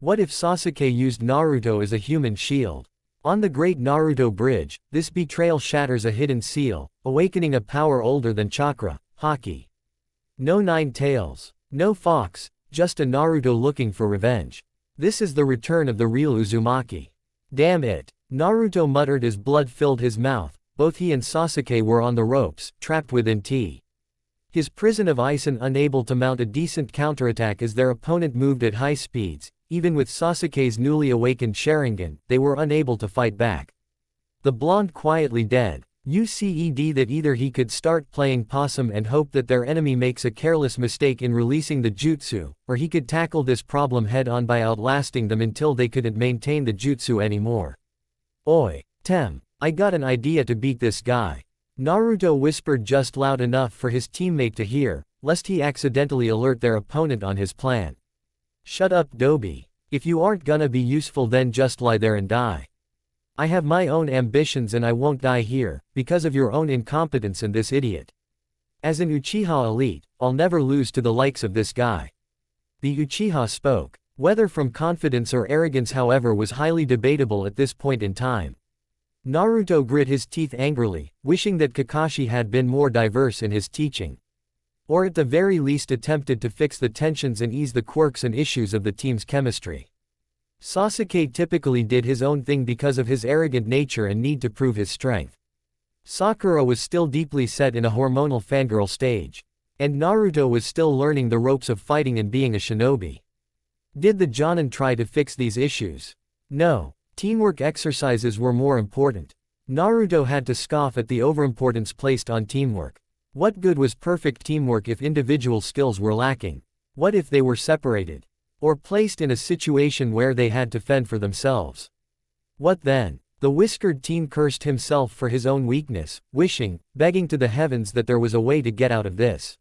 What if Sasuke used Naruto as a human shield? On the Great Naruto Bridge, this betrayal shatters a hidden seal, awakening a power older than chakra, haki. No nine tails. No fox, just a Naruto looking for revenge. This is the return of the real Uzumaki. Damn it. Naruto muttered as blood filled his mouth. Both he and Sasuke were on the ropes, trapped within his prison of ice and unable to mount a decent counterattack as their opponent moved at high speeds. Even with Sasuke's newly awakened Sharingan, they were unable to fight back. The blonde quietly dead. You said that either he could start playing possum and hope that their enemy makes a careless mistake in releasing the jutsu, or he could tackle this problem head-on by outlasting them until they couldn't maintain the jutsu anymore. Oi, Tem, I got an idea to beat this guy. Naruto whispered just loud enough for his teammate to hear, lest he accidentally alert their opponent on his plan. Shut up, Dobi. If you aren't gonna be useful then just lie there and die. I have my own ambitions and I won't die here, because of your own incompetence and this idiot. As an Uchiha elite, I'll never lose to the likes of this guy. The Uchiha spoke. Whether from confidence or arrogance however was highly debatable at this point in time. Naruto grit his teeth angrily, wishing that Kakashi had been more diverse in his teaching. Or at the very least attempted to fix the tensions and ease the quirks and issues of the team's chemistry. Sasuke typically did his own thing because of his arrogant nature and need to prove his strength. Sakura was still deeply set in a hormonal fangirl stage. And Naruto was still learning the ropes of fighting and being a shinobi. Did the Jonin try to fix these issues? No. Teamwork exercises were more important. Naruto had to scoff at the overimportance placed on teamwork. What good was perfect teamwork if individual skills were lacking? What if they were separated? Or placed in a situation where they had to fend for themselves? What then? The whiskered teen cursed himself for his own weakness, wishing, begging to the heavens that there was a way to get out of this.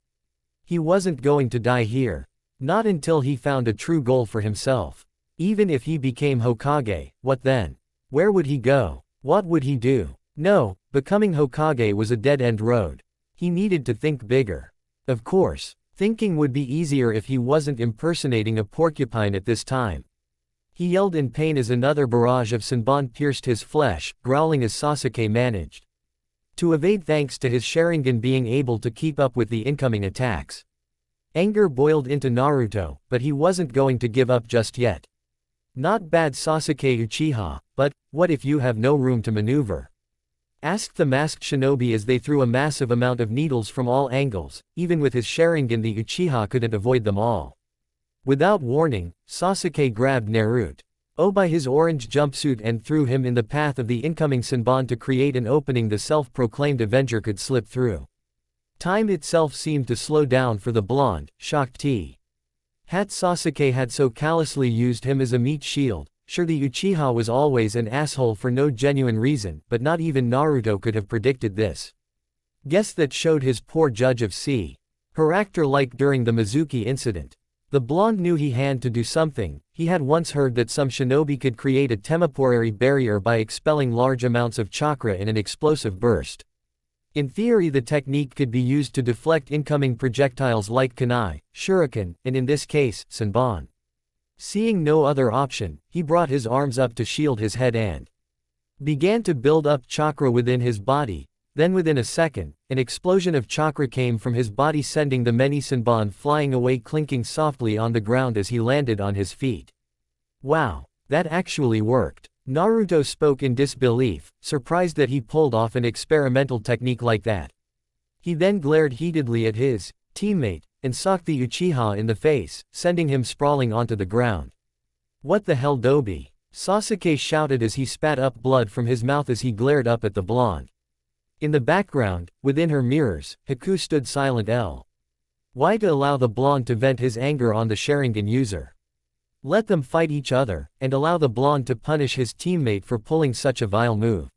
He wasn't going to die here. Not until he found a true goal for himself. Even if he became Hokage, what then? Where would he go? What would he do? No, becoming Hokage was a dead-end road. He needed to think bigger. Of course, thinking would be easier if he wasn't impersonating a porcupine at this time. He yelled in pain as another barrage of Senbon pierced his flesh, growling as Sasuke managed to evade thanks to his Sharingan being able to keep up with the incoming attacks. Anger boiled into Naruto, but he wasn't going to give up just yet. Not bad, Sasuke Uchiha, but what if you have no room to maneuver? Asked the masked shinobi as they threw a massive amount of needles from all angles. Even with his Sharingan the Uchiha couldn't avoid them all. Without warning, Sasuke grabbed Naruto by his orange jumpsuit and threw him in the path of the incoming Senbon to create an opening the self-proclaimed Avenger could slip through. Time itself seemed to slow down for the blonde, shocked T. Had Sasuke had so callously used him as a meat shield. Sure, the Uchiha was always an asshole for no genuine reason, but not even Naruto could have predicted this. Guess that showed his poor judge of her actor like during the Mizuki incident. The blonde knew he had to do something. He had once heard that some shinobi could create a temporary barrier by expelling large amounts of chakra in an explosive burst. In theory the technique could be used to deflect incoming projectiles like kunai, shuriken, and in this case, senbon. Seeing no other option, he brought his arms up to shield his head and began to build up chakra within his body. Then within a second, an explosion of chakra came from his body, sending the many senbon flying away, clinking softly on the ground as he landed on his feet. Wow, that actually worked. Naruto spoke in disbelief, surprised that he pulled off an experimental technique like that. He then glared heatedly at his teammate, and socked the Uchiha in the face, sending him sprawling onto the ground. What the hell, Dobi? Sasuke shouted as he spat up blood from his mouth as he glared up at the blonde. In the background, within her mirrors, Haku stood silent. Why to allow the blonde to vent his anger on the Sharingan user? Let them fight each other, and allow the blonde to punish his teammate for pulling such a vile move.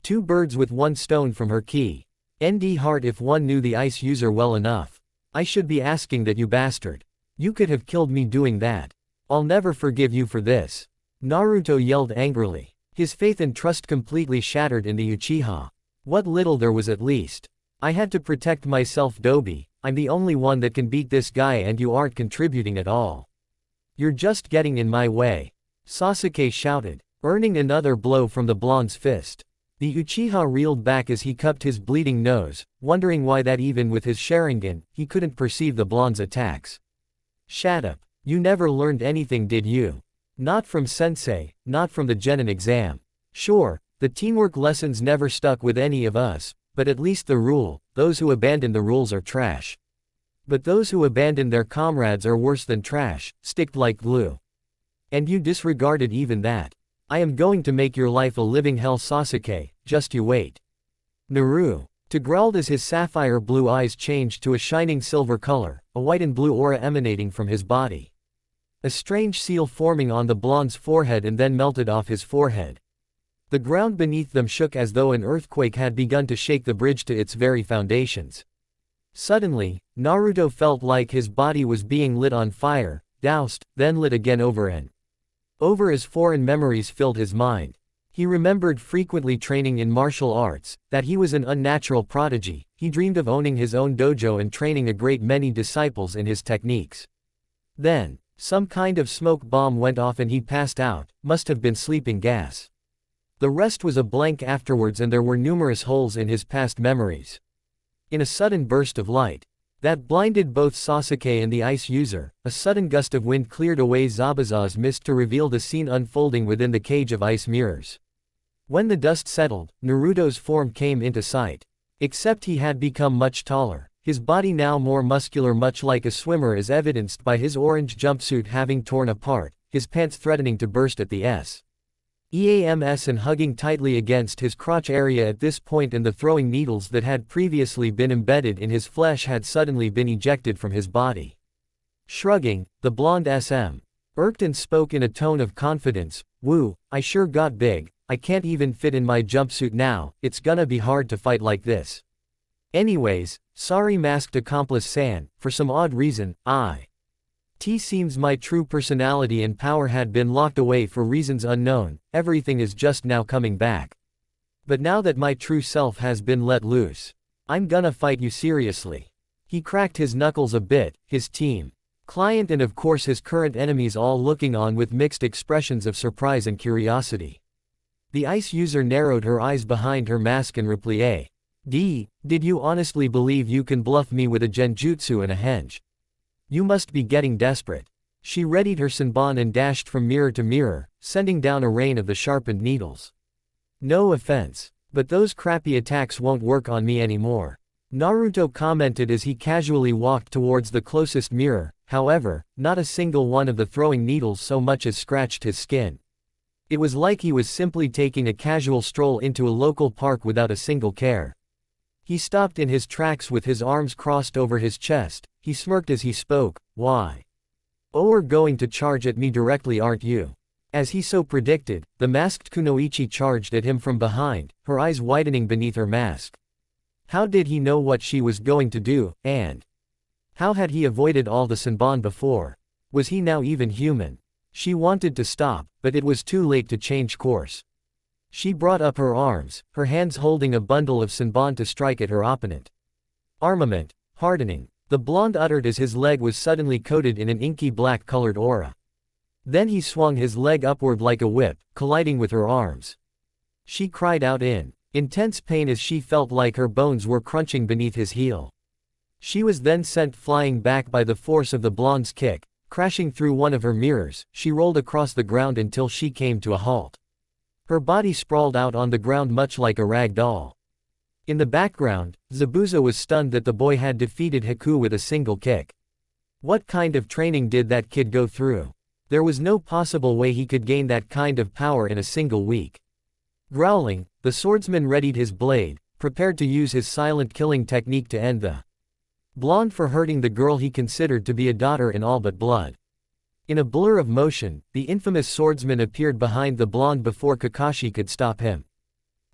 Two birds with one stone from her key. ND heart, if one knew the ice user well enough. I should be asking that, you bastard. You could have killed me doing that. I'll never forgive you for this. Naruto yelled angrily. His faith and trust completely shattered in the Uchiha. What little there was, at least. I had to protect myself, Dobi. I'm the only one that can beat this guy and you aren't contributing at all. You're just getting in my way. Sasuke shouted, earning another blow from the blonde's fist. The Uchiha reeled back as he cupped his bleeding nose, wondering why that even with his Sharingan, he couldn't perceive the blonde's attacks. Shut up. You never learned anything, did you? Not from sensei, not from the Genin exam. Sure, the teamwork lessons never stuck with any of us, but at least the rule, those who abandon the rules are trash. But those who abandon their comrades are worse than trash, sticked like glue. And you disregarded even that. I am going to make your life a living hell, Sasuke, just you wait. Naruto growled as his sapphire blue eyes changed to a shining silver color, a white and blue aura emanating from his body. A strange seal forming on the blonde's forehead and then melted off his forehead. The ground beneath them shook as though an earthquake had begun to shake the bridge to its very foundations. Suddenly, Naruto felt like his body was being lit on fire, doused, then lit again over and over as foreign memories filled his mind. He remembered frequently training in martial arts, that he was an unnatural prodigy, he dreamed of owning his own dojo and training a great many disciples in his techniques. Then, some kind of smoke bomb went off and he passed out, must have been sleeping gas. The rest was a blank afterwards and there were numerous holes in his past memories. In a sudden burst of light that blinded both Sasuke and the ice user, a sudden gust of wind cleared away Zabuza's mist to reveal the scene unfolding within the cage of ice mirrors. When the dust settled, Naruto's form came into sight. Except he had become much taller, his body now more muscular, much like a swimmer, as evidenced by his orange jumpsuit having torn apart, his pants threatening to burst at the EAMS and hugging tightly against his crotch area at this point, and the throwing needles that had previously been embedded in his flesh had suddenly been ejected from his body. Shrugging, the blonde irked and spoke in a tone of confidence, "Woo, I sure got big, I can't even fit in my jumpsuit now, it's gonna be hard to fight like this. Anyways, sorry masked accomplice San, for some odd reason, seems my true personality and power had been locked away for reasons unknown, everything is just now coming back. But now that my true self has been let loose, I'm gonna fight you seriously." He cracked his knuckles a bit, his team, client and of course his current enemies all looking on with mixed expressions of surprise and curiosity. The ice user narrowed her eyes behind her mask and replied, Did you honestly believe you can bluff me with a genjutsu and a henge? You must be getting desperate. She readied her senbon and dashed from mirror to mirror, sending down a rain of the sharpened needles. No offense, but those crappy attacks won't work on me anymore, Naruto commented as he casually walked towards the closest mirror. However, not a single one of the throwing needles so much as scratched his skin. It was like he was simply taking a casual stroll into a local park without a single care. He stopped in his tracks with his arms crossed over his chest. He smirked as he spoke, "Why? Oh, you're going to charge at me directly, aren't you?" As he so predicted, the masked Kunoichi charged at him from behind, her eyes widening beneath her mask. How did he know what she was going to do, and how had he avoided all the senbon before? Was he now even human? She wanted to stop, but it was too late to change course. She brought up her arms, her hands holding a bundle of senbon to strike at her opponent. Armament, hardening, the blonde uttered as his leg was suddenly coated in an inky black-colored aura. Then he swung his leg upward like a whip, colliding with her arms. She cried out in intense pain as she felt like her bones were crunching beneath his heel. She was then sent flying back by the force of the blonde's kick, crashing through one of her mirrors. She rolled across the ground until she came to a halt. Her body sprawled out on the ground much like a rag doll. In the background, Zabuza was stunned that the boy had defeated Haku with a single kick. What kind of training did that kid go through? There was no possible way he could gain that kind of power in a single week. Growling, the swordsman readied his blade, prepared to use his silent killing technique to end the blonde for hurting the girl he considered to be a daughter in all but blood. In a blur of motion, the infamous swordsman appeared behind the blonde before Kakashi could stop him.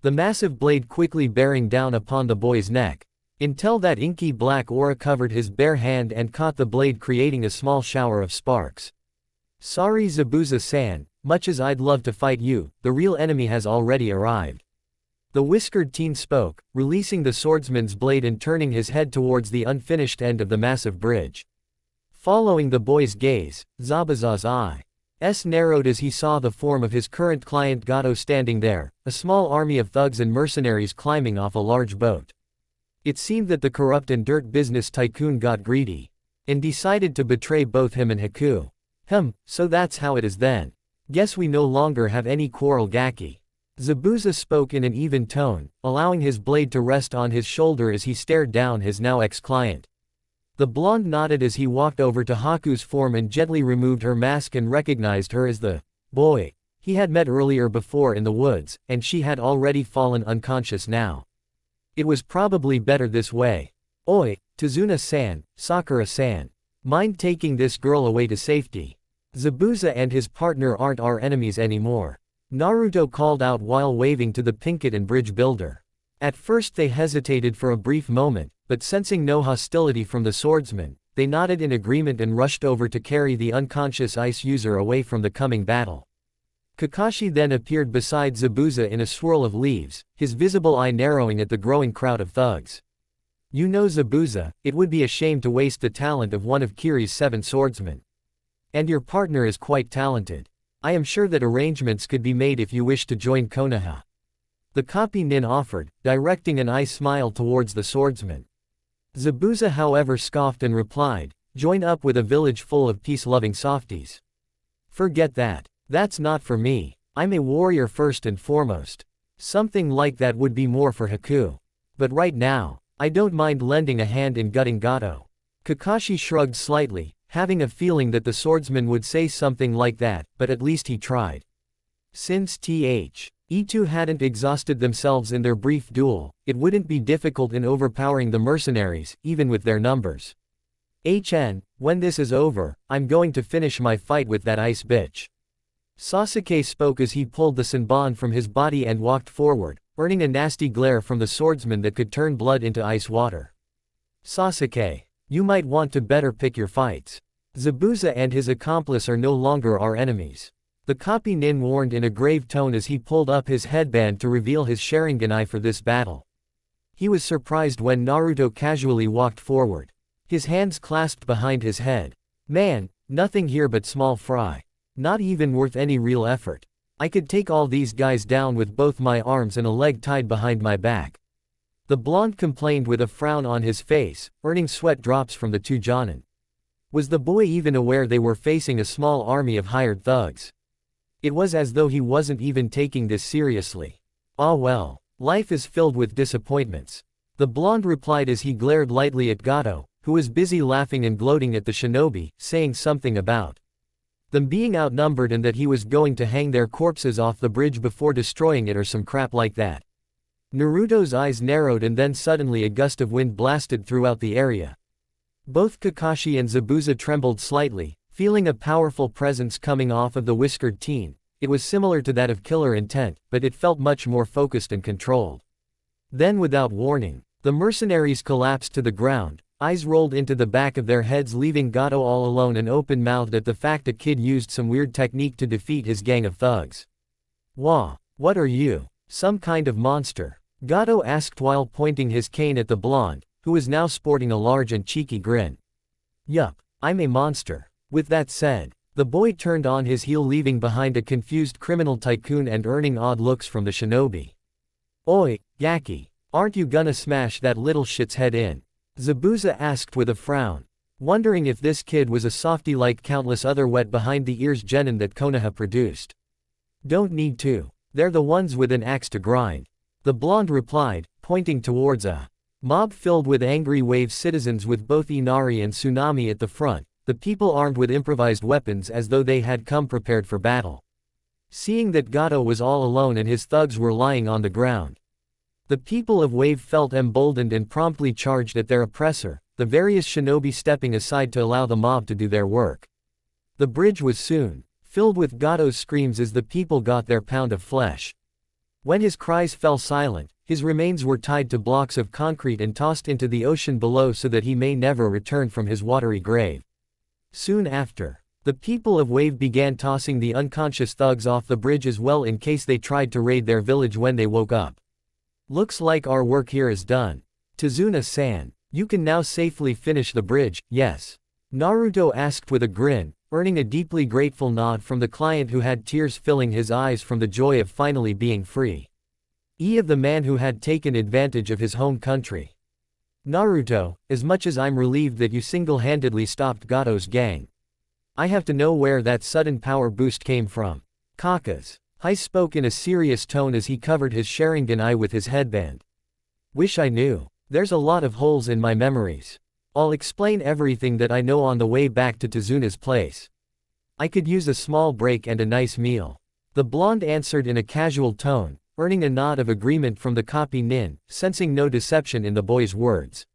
The massive blade quickly bearing down upon the boy's neck, until that inky black aura covered his bare hand and caught the blade, creating a small shower of sparks. Sorry Zabuza-san, much as I'd love to fight you, the real enemy has already arrived. The whiskered teen spoke, releasing the swordsman's blade and turning his head towards the unfinished end of the massive bridge. Following the boy's gaze, Zabuza's eyes narrowed as he saw the form of his current client Gato standing there, a small army of thugs and mercenaries climbing off a large boat. It seemed that the corrupt and dirt business tycoon got greedy and decided to betray both him and Haku. So that's how it is then. Guess we no longer have any quarrel, Gaki. Zabuza spoke in an even tone, allowing his blade to rest on his shoulder as he stared down his now ex-client. The blonde nodded as he walked over to Haku's form and gently removed her mask and recognized her as the boy he had met earlier before in the woods, and she had already fallen unconscious now. It was probably better this way. Oi, Tazuna-san, Sakura-san. Mind taking this girl away to safety? Zabuza and his partner aren't our enemies anymore. Naruto called out while waving to the Pinkett and bridge builder. At first they hesitated for a brief moment, but sensing no hostility from the swordsman, they nodded in agreement and rushed over to carry the unconscious ice user away from the coming battle. Kakashi then appeared beside Zabuza in a swirl of leaves, his visible eye narrowing at the growing crowd of thugs. You know, Zabuza, it would be a shame to waste the talent of one of Kiri's 7 swordsmen. And your partner is quite talented. I am sure that arrangements could be made if you wish to join Konoha. The copy nin offered, directing an eye smile towards the swordsman. Zabuza however scoffed and replied, join up with a village full of peace-loving softies. Forget that. That's not for me. I'm a warrior first and foremost. Something like that would be more for Haku. But right now, I don't mind lending a hand in gutting Gato. Kakashi shrugged slightly, having a feeling that the swordsman would say something like that, but at least he tried. Since E2 hadn't exhausted themselves in their brief duel, it wouldn't be difficult in overpowering the mercenaries, even with their numbers. When this is over, I'm going to finish my fight with that ice bitch. Sasuke spoke as he pulled the Senbon from his body and walked forward, earning a nasty glare from the swordsman that could turn blood into ice water. Sasuke, you might want to better pick your fights. Zabuza and his accomplice are no longer our enemies. The copy nin warned in a grave tone as he pulled up his headband to reveal his Sharingan eye for this battle. He was surprised when Naruto casually walked forward. His hands clasped behind his head. Man, nothing here but small fry. Not even worth any real effort. I could take all these guys down with both my arms and a leg tied behind my back. The blonde complained with a frown on his face, earning sweat drops from the two jonin. Was the boy even aware they were facing a small army of hired thugs? It was as though he wasn't even taking this seriously. Ah well, life is filled with disappointments. The blonde replied as he glared lightly at Gato, who was busy laughing and gloating at the shinobi, saying something about them being outnumbered and that he was going to hang their corpses off the bridge before destroying it or some crap like that. Naruto's eyes narrowed and then suddenly a gust of wind blasted throughout the area. Both Kakashi and Zabuza trembled slightly, feeling a powerful presence coming off of the whiskered teen. It was similar to that of killer intent, but it felt much more focused and controlled. Then without warning, the mercenaries collapsed to the ground, eyes rolled into the back of their heads leaving Gato all alone and open-mouthed at the fact a kid used some weird technique to defeat his gang of thugs. Wah, what are you? Some kind of monster? Gato asked while pointing his cane at the blonde, who was now sporting a large and cheeky grin. Yup, I'm a monster. With that said, the boy turned on his heel leaving behind a confused criminal tycoon and earning odd looks from the shinobi. Oi, Gaki, aren't you gonna smash that little shit's head in? Zabuza asked with a frown, wondering if this kid was a softie like countless other wet behind the ears genin that Konoha produced. Don't need to. They're the ones with an axe to grind. The blonde replied, pointing towards a mob filled with angry wave citizens with both Inari and Tsunami at the front, the people armed with improvised weapons as though they had come prepared for battle. Seeing that Gato was all alone and his thugs were lying on the ground, the people of Wave felt emboldened and promptly charged at their oppressor, the various shinobi stepping aside to allow the mob to do their work. The bridge was soon filled with Gato's screams as the people got their pound of flesh. When his cries fell silent, his remains were tied to blocks of concrete and tossed into the ocean below so that he may never return from his watery grave. Soon after, the people of Wave began tossing the unconscious thugs off the bridge as well in case they tried to raid their village when they woke up. Looks like our work here is done. Tazuna-san, you can now safely finish the bridge, yes. Naruto asked with a grin, earning a deeply grateful nod from the client who had tears filling his eyes from the joy of finally being free. Of the man who had taken advantage of his home country. Naruto, as much as I'm relieved that you single-handedly stopped Gato's gang. I have to know where that sudden power boost came from. Kaka's. Hai spoke in a serious tone as he covered his Sharingan eye with his headband. Wish I knew. There's a lot of holes in my memories. I'll explain everything that I know on the way back to Tezuna's place. I could use a small break and a nice meal. The blonde answered in a casual tone, earning a nod of agreement from the copy nin, sensing no deception in the boy's words.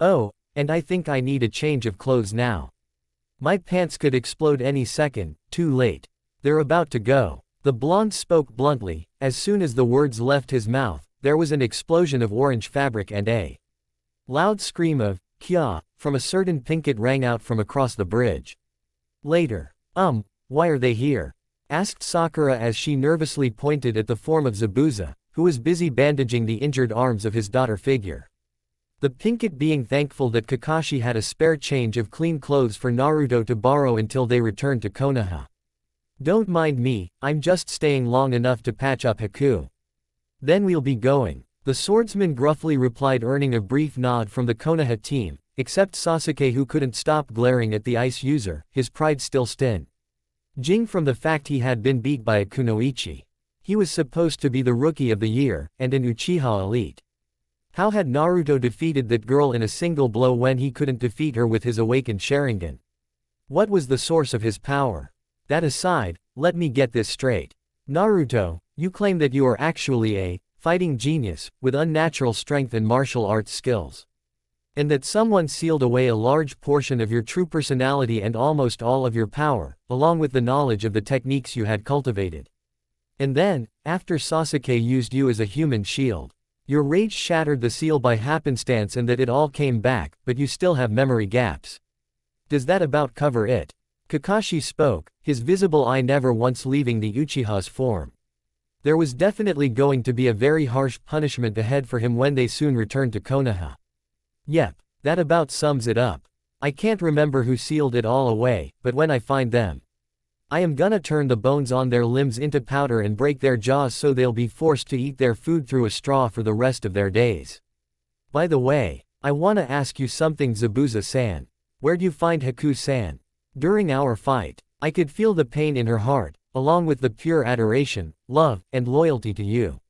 Oh, and I think I need a change of clothes now. My pants could explode any second, too late. They're about to go. The blonde spoke bluntly. As soon as the words left his mouth, there was an explosion of orange fabric and a loud scream of, "Kya," from a certain Pinkett rang out from across the bridge. Later. Why are they here? Asked Sakura as she nervously pointed at the form of Zabuza, who was busy bandaging the injured arms of his daughter figure. The Pinkett being thankful that Kakashi had a spare change of clean clothes for Naruto to borrow until they returned to Konoha. Don't mind me, I'm just staying long enough to patch up Haku. Then we'll be going. The swordsman gruffly replied, earning a brief nod from the Konoha team, except Sasuke, who couldn't stop glaring at the ice user, his pride still stinging from the fact he had been beat by a kunoichi. He was supposed to be the rookie of the year, and an Uchiha elite. How had Naruto defeated that girl in a single blow when he couldn't defeat her with his awakened Sharingan? What was the source of his power? That aside, let me get this straight. Naruto, you claim that you are actually a fighting genius, with unnatural strength and martial arts skills. And that someone sealed away a large portion of your true personality and almost all of your power, along with the knowledge of the techniques you had cultivated. And then, after Sasuke used you as a human shield, your rage shattered the seal by happenstance and that it all came back, but you still have memory gaps. Does that about cover it? Kakashi spoke, his visible eye never once leaving the Uchiha's form. There was definitely going to be a very harsh punishment ahead for him when they soon returned to Konoha. Yep, that about sums it up. I can't remember who sealed it all away, but when I find them, I am gonna turn the bones on their limbs into powder and break their jaws so they'll be forced to eat their food through a straw for the rest of their days. By the way, I wanna ask you something, Zabuza-san. Where'd you find Haku-san? During our fight, I could feel the pain in her heart, along with the pure adoration, love, and loyalty to you.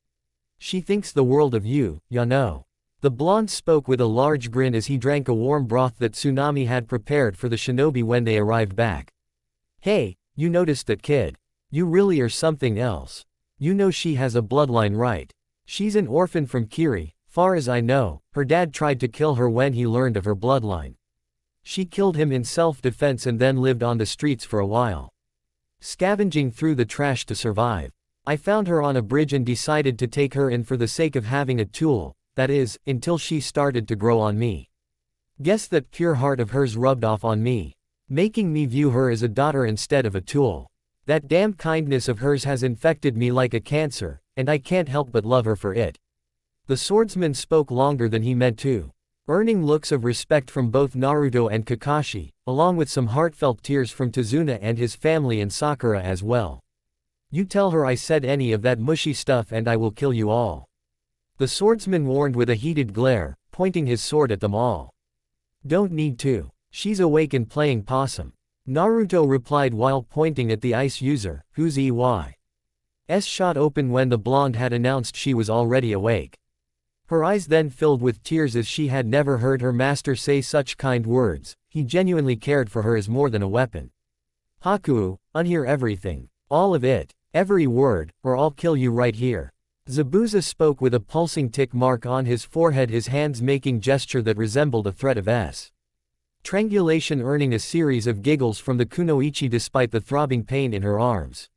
She thinks the world of you, ya know. The blonde spoke with a large grin as he drank a warm broth that Tsunami had prepared for the shinobi when they arrived back. Hey, you noticed that kid? You really are something else. You know she has a bloodline, right? She's an orphan from Kiri. Far as I know, her dad tried to kill her when he learned of her bloodline. She killed him in self-defense and then lived on the streets for a while, scavenging through the trash to survive. I found her on a bridge and decided to take her in for the sake of having a tool, that is, until she started to grow on me. Guess that pure heart of hers rubbed off on me, making me view her as a daughter instead of a tool. That damn kindness of hers has infected me like a cancer, and I can't help but love her for it. The swordsman spoke longer than he meant to, earning looks of respect from both Naruto and Kakashi, along with some heartfelt tears from Tezuna and his family and Sakura as well. You tell her I said any of that mushy stuff and I will kill you all. The swordsman warned with a heated glare, pointing his sword at them all. Don't need to. She's awake and playing possum. Naruto replied while pointing at the ice user, whose EY's shot open when the blonde had announced she was already awake. Her eyes then filled with tears as she had never heard her master say such kind words. He genuinely cared for her as more than a weapon. Haku, unhear everything. All of it. Every word, or I'll kill you right here. Zabuza spoke with a pulsing tick mark on his forehead, his hands making gesture that resembled a threat of strangulation, earning a series of giggles from the kunoichi despite the throbbing pain in her arms.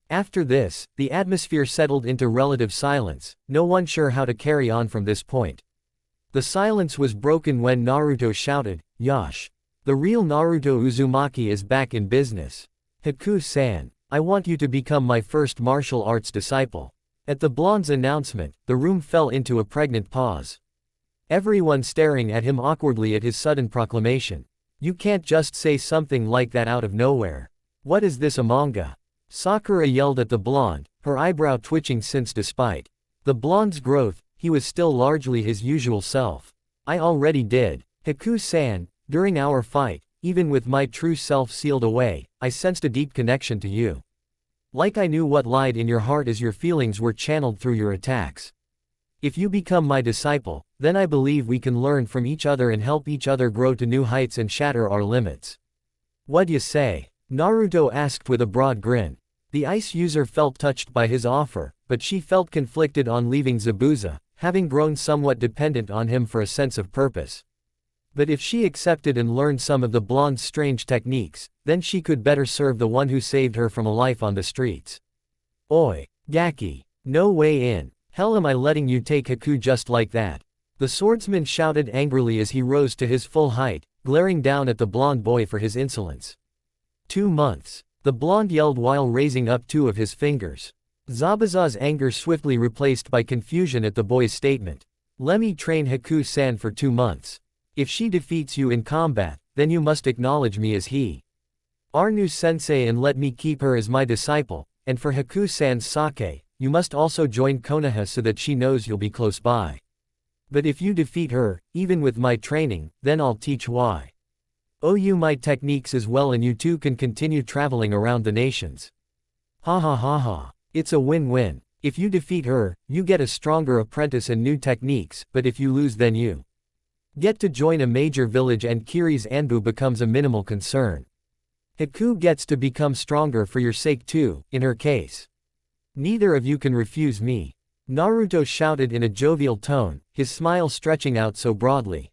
After this, the atmosphere settled into relative silence, no one sure how to carry on from this point. The silence was broken when Naruto shouted, "Yash! The real Naruto Uzumaki is back in business. Haku-san, I want you to become my first martial arts disciple." At the blonde's announcement, the room fell into a pregnant pause. Everyone staring at him awkwardly at his sudden proclamation. You can't just say something like that out of nowhere. What is this, a manga? Sakura yelled at the blonde, her eyebrow twitching since despite the blonde's growth, he was still largely his usual self. I already did. Haku-san, during our fight, even with my true self sealed away, I sensed a deep connection to you. Like I knew what lied in your heart as your feelings were channeled through your attacks. If you become my disciple, then I believe we can learn from each other and help each other grow to new heights and shatter our limits. What'd you say? Naruto asked with a broad grin. The ice user felt touched by his offer, but she felt conflicted on leaving Zabuza, having grown somewhat dependent on him for a sense of purpose. But if she accepted and learned some of the blonde's strange techniques, then she could better serve the one who saved her from a life on the streets. Oi, Gaki. No way in. Hell am I letting you take Haku just like that? The swordsman shouted angrily as he rose to his full height, glaring down at the blonde boy for his insolence. 2 months. The blonde yelled while raising up 2 of his fingers. Zabuza's anger swiftly replaced by confusion at the boy's statement. Let me train Haku-san for 2 months. If she defeats you in combat, then you must acknowledge me as he. Arnu-sensei and let me keep her as my disciple, and for Haku-san's sake, you must also join Konoha so that she knows you'll be close by. But if you defeat her, even with my training, then I'll teach why. Oh, you my techniques as well and you two can continue traveling around the nations. Ha ha ha ha. It's a win-win. If you defeat her, you get a stronger apprentice and new techniques, but if you lose then you get to join a major village and Kiri's Anbu becomes a minimal concern. Haku gets to become stronger for your sake too, in her case. Neither of you can refuse me. Naruto shouted in a jovial tone, his smile stretching out so broadly.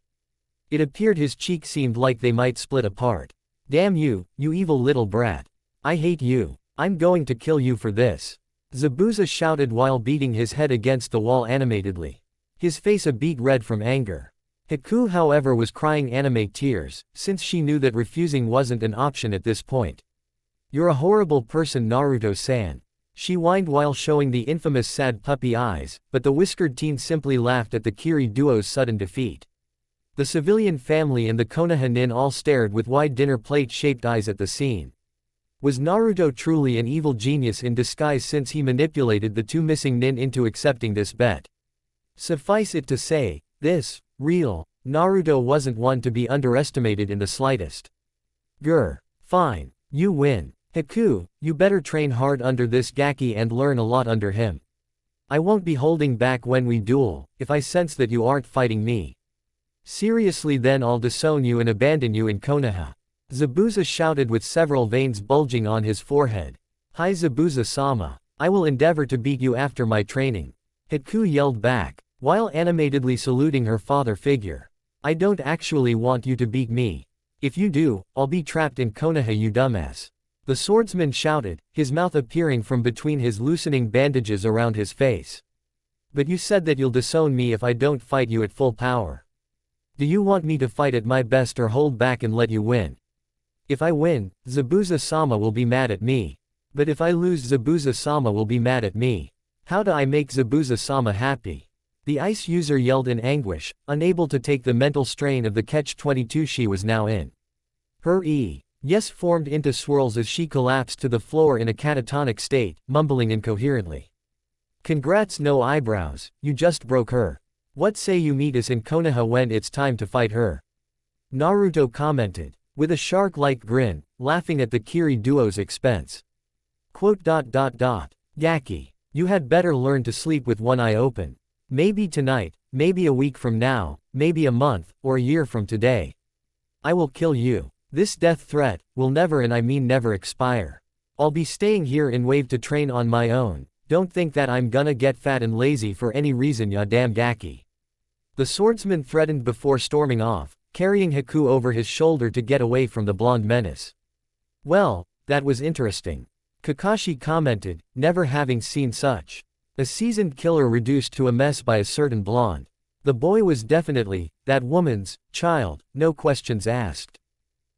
It appeared his cheeks seemed like they might split apart. Damn you, you evil little brat. I hate you. I'm going to kill you for this. Zabuza shouted while beating his head against the wall animatedly. His face a beet red from anger. Haku however was crying anime tears, since she knew that refusing wasn't an option at this point. You're a horrible person Naruto-san. She whined while showing the infamous sad puppy eyes, but the whiskered teen simply laughed at the Kiri duo's sudden defeat. The civilian family and the Konoha nin all stared with wide dinner plate-shaped eyes at the scene. Was Naruto truly an evil genius in disguise since he manipulated the 2 missing nin into accepting this bet? Suffice it to say, this real Naruto wasn't one to be underestimated in the slightest. Grr. Fine. You win. Haku, you better train hard under this Gaki and learn a lot under him. I won't be holding back when we duel, if I sense that you aren't fighting me. Seriously then I'll disown you and abandon you in Konoha. Zabuza shouted with several veins bulging on his forehead. Hi Zabuza-sama. I will endeavor to beat you after my training. Haku yelled back, while animatedly saluting her father figure. I don't actually want you to beat me. If you do, I'll be trapped in Konoha you dumbass. The swordsman shouted, his mouth appearing from between his loosening bandages around his face. But you said that you'll disown me if I don't fight you at full power. Do you want me to fight at my best or hold back and let you win? If I win, Zabuza-sama will be mad at me. But if I lose Zabuza-sama will be mad at me. How do I make Zabuza-sama happy? The ice user yelled in anguish, unable to take the mental strain of the catch-22 she was now in. Her yes formed into swirls as she collapsed to the floor in a catatonic state, mumbling incoherently. Congrats no eyebrows, you just broke her. What say you meet us in Konoha when it's time to fight her? Naruto commented, with a shark-like grin, laughing at the Kiri duo's expense. Gaki, you had better learn to sleep with one eye open. Maybe tonight, maybe a week from now, maybe a month, or a year from today. I will kill you. This death threat will never and I mean never expire. I'll be staying here in Wave to train on my own. Don't think that I'm gonna get fat and lazy for any reason ya damn Gaki. The swordsman threatened before storming off, carrying Haku over his shoulder to get away from the blonde menace. Well, that was interesting. Kakashi commented, never having seen such a seasoned killer reduced to a mess by a certain blonde. The boy was definitely that woman's child, no questions asked.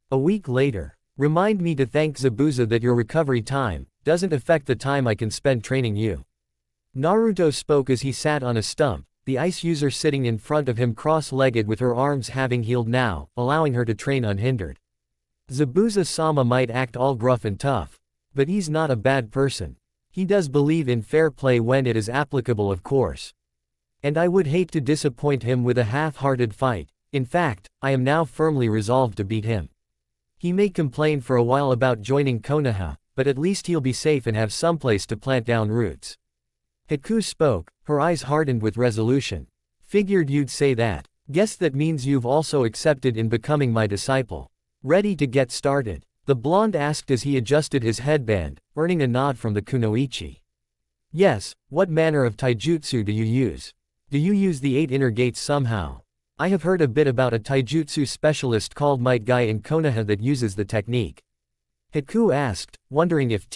A week later. Remind me to thank Zabuza that your recovery time doesn't affect the time I can spend training you. Naruto spoke as he sat on a stump, the ice user sitting in front of him cross-legged with her arms having healed now, allowing her to train unhindered. Zabuza-sama might act all gruff and tough. But he's not a bad person. He does believe in fair play when it is applicable, of course. And I would hate to disappoint him with a half-hearted fight. In fact, I am now firmly resolved to beat him. He may complain for a while about joining Konoha, but at least he'll be safe and have someplace to plant down roots. Hiku spoke, her eyes hardened with resolution. Figured you'd say that. Guess that means you've also accepted in becoming my disciple. Ready to get started? The blonde asked as he adjusted his headband, earning a nod from the kunoichi. Yes, what manner of taijutsu do you use? Do you use the 8 inner gates somehow? I have heard a bit about a taijutsu specialist called Might Guy in Konoha that uses the technique. Hiku asked, wondering if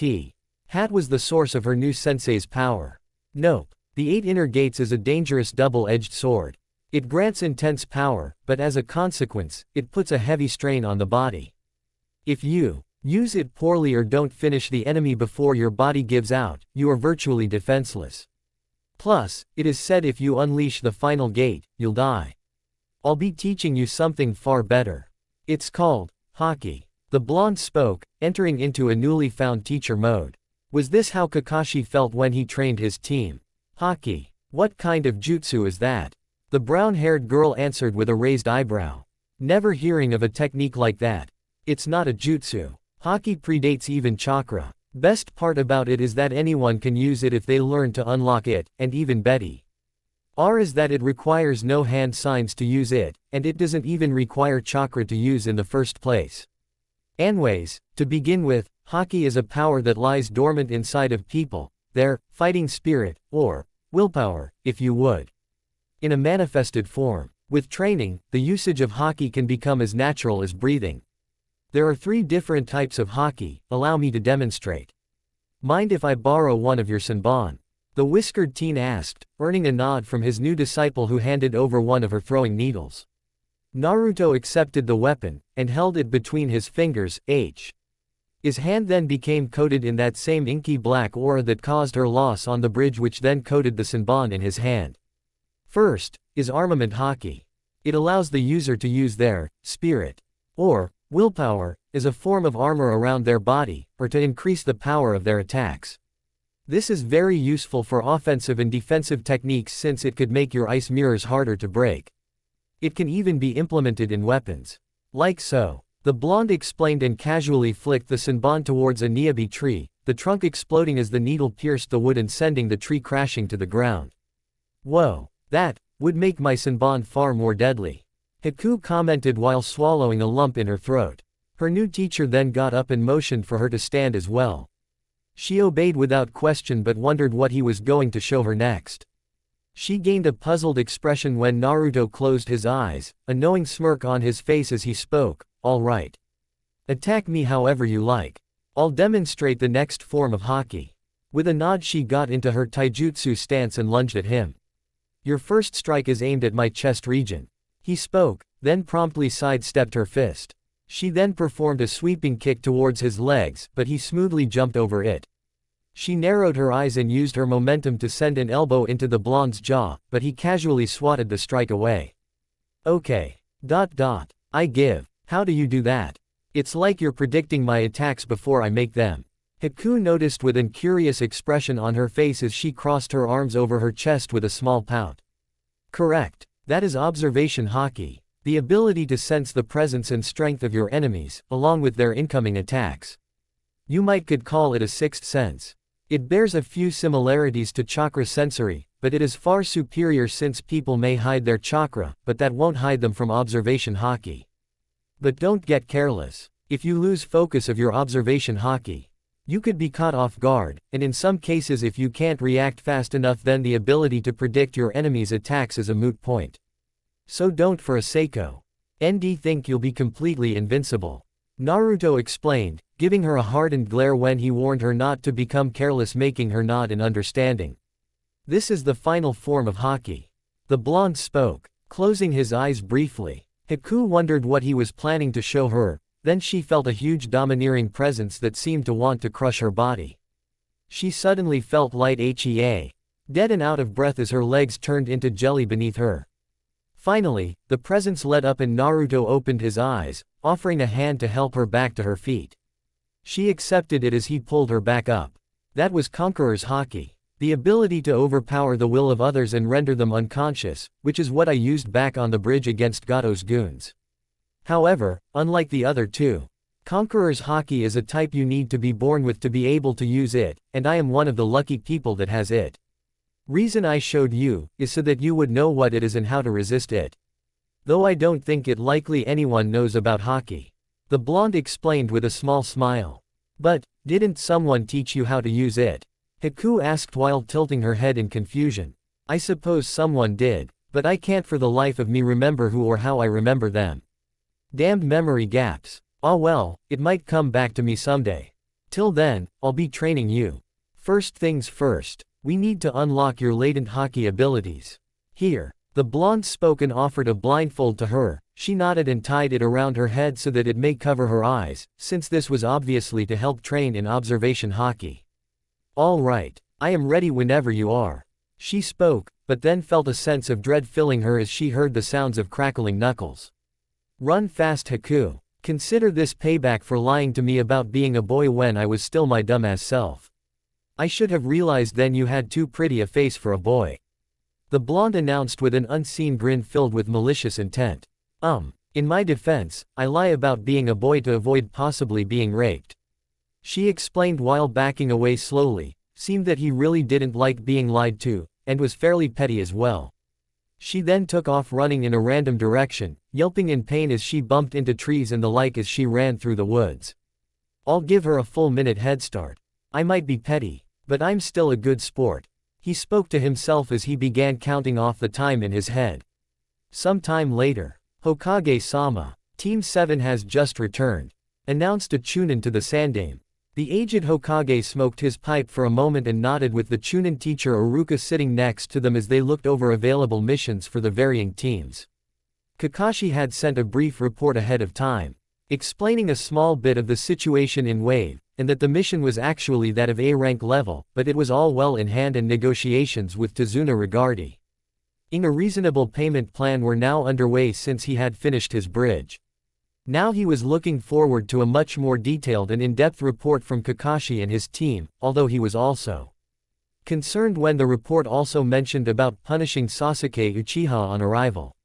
Hat was the source of her new sensei's power. Nope. The 8 inner gates is a dangerous double-edged sword. It grants intense power, but as a consequence, it puts a heavy strain on the body. If you use it poorly or don't finish the enemy before your body gives out, you are virtually defenseless. Plus, it is said if you unleash the final gate, you'll die. I'll be teaching you something far better. It's called Hokage. The blonde spoke, entering into a newly found teacher mode. Was this how Kakashi felt when he trained his team? Hokage. What kind of jutsu is that? The brown-haired girl answered with a raised eyebrow. Never hearing of a technique like that. It's not a jutsu. Hokage predates even chakra. Best part about it is that anyone can use it if they learn to unlock it, and even Betty. Is that it requires no hand signs to use it, and it doesn't even require chakra to use in the first place. Anyways, to begin with, Hokage is a power that lies dormant inside of people, their fighting spirit, or willpower, if you would. In a manifested form. With training, the usage of Hokage can become as natural as breathing. There are 3 different types of Hokage, allow me to demonstrate. Mind if I borrow one of your Senbon? The whiskered teen asked, earning a nod from his new disciple who handed over one of her throwing needles. Naruto accepted the weapon, and held it between his fingers. His hand then became coated in that same inky black aura that caused her loss on the bridge, which then coated the Senbon in his hand. First, is armament Hokage. It allows the user to use their spirit, or willpower, as a form of armor around their body, or to increase the power of their attacks. This is very useful for offensive and defensive techniques since it could make your ice mirrors harder to break. It can even be implemented in weapons. Like so. The blonde explained and casually flicked the Senbon towards a Niabi tree, the trunk exploding as the needle pierced the wood and sending the tree crashing to the ground. Whoa, that would make my Senbon far more deadly. Hiku commented while swallowing a lump in her throat. Her new teacher then got up and motioned for her to stand as well. She obeyed without question but wondered what he was going to show her next. She gained a puzzled expression when Naruto closed his eyes, a knowing smirk on his face as he spoke. All right. Attack me however you like. I'll demonstrate the next form of Hokage. With a nod she got into her taijutsu stance and lunged at him. Your first strike is aimed at my chest region. He spoke, then promptly sidestepped her fist. She then performed a sweeping kick towards his legs, but he smoothly jumped over it. She narrowed her eyes and used her momentum to send an elbow into the blonde's jaw, but he casually swatted the strike away. Okay. I give. How do you do that? It's like you're predicting my attacks before I make them. Hiku noticed with an curious expression on her face as she crossed her arms over her chest with a small pout. Correct. That is observation Hokage. The ability to sense the presence and strength of your enemies, along with their incoming attacks. You could call it a sixth sense. It bears a few similarities to chakra sensory, but it is far superior since people may hide their chakra, but that won't hide them from observation Hokage. But don't get careless. If you lose focus of your observation Hokage, you could be caught off guard, and in some cases if you can't react fast enough then the ability to predict your enemy's attacks is a moot point. So don't for a Seiko. ND think you'll be completely invincible. Naruto explained, giving her a hardened glare when he warned her not to become careless, making her nod in understanding. This is the final form of Hokage. The blonde spoke, closing his eyes briefly. Hiku wondered what he was planning to show her, then she felt a huge domineering presence that seemed to want to crush her body. She suddenly felt light. dead and out of breath as her legs turned into jelly beneath her. Finally, the presence let up and Naruto opened his eyes, offering a hand to help her back to her feet. She accepted it as he pulled her back up. That was Conqueror's Haki. The ability to overpower the will of others and render them unconscious, which is what I used back on the bridge against Gato's goons. However, unlike the other two, Conqueror's Haki is a type you need to be born with to be able to use it, and I am one of the lucky people that has it. Reason I showed you, is so that you would know what it is and how to resist it. Though I don't think it likely anyone knows about Haki. The blonde explained with a small smile. But, didn't someone teach you how to use it? Haku asked while tilting her head in confusion. I suppose someone did, but I can't for the life of me remember who or how I remember them. Damned memory gaps. Ah well, it might come back to me someday. Till then, I'll be training you. First things first, we need to unlock your latent Haki abilities. Here, the blonde spoke and offered a blindfold to her. She nodded and tied it around her head so that it may cover her eyes, since this was obviously to help train in observation Haki. All right, I am ready whenever you are. She spoke, but then felt a sense of dread filling her as she heard the sounds of crackling knuckles. Run fast, Haku. Consider this payback for lying to me about being a boy when I was still my dumbass self. I should have realized then you had too pretty a face for a boy. The blonde announced with an unseen grin filled with malicious intent. In my defense, I lie about being a boy to avoid possibly being raped. She explained while backing away slowly. Seemed that he really didn't like being lied to, and was fairly petty as well. She then took off running in a random direction, yelping in pain as she bumped into trees and the like as she ran through the woods. I'll give her a full minute head start. I might be petty, but I'm still a good sport. He spoke to himself as he began counting off the time in his head. Some time later, Hokage-sama, Team 7 has just returned, announced a Chunin to the Sandame. The aged Hokage smoked his pipe for a moment and nodded with the Chunin teacher Iruka sitting next to them as they looked over available missions for the varying teams. Kakashi had sent a brief report ahead of time, explaining a small bit of the situation in Wave, and that the mission was actually that of A-rank level, but it was all well in hand and negotiations with Tazuna regarding a reasonable payment plan were now underway since he had finished his bridge. Now he was looking forward to a much more detailed and in-depth report from Kakashi and his team, although he was also concerned when the report also mentioned about punishing Sasuke Uchiha on arrival.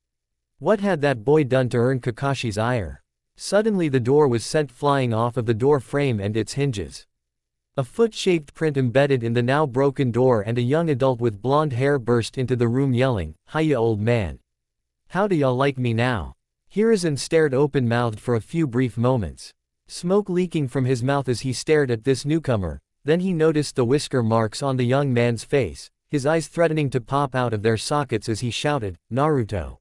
What had that boy done to earn Kakashi's ire? Suddenly the door was sent flying off of the door frame and its hinges. A foot-shaped print embedded in the now broken door and a young adult with blonde hair burst into the room yelling, "Hiya old man. How do y'all like me now?" Hiruzen stared open-mouthed for a few brief moments. Smoke leaking from his mouth as he stared at this newcomer, then he noticed the whisker marks on the young man's face, his eyes threatening to pop out of their sockets as he shouted, "Naruto!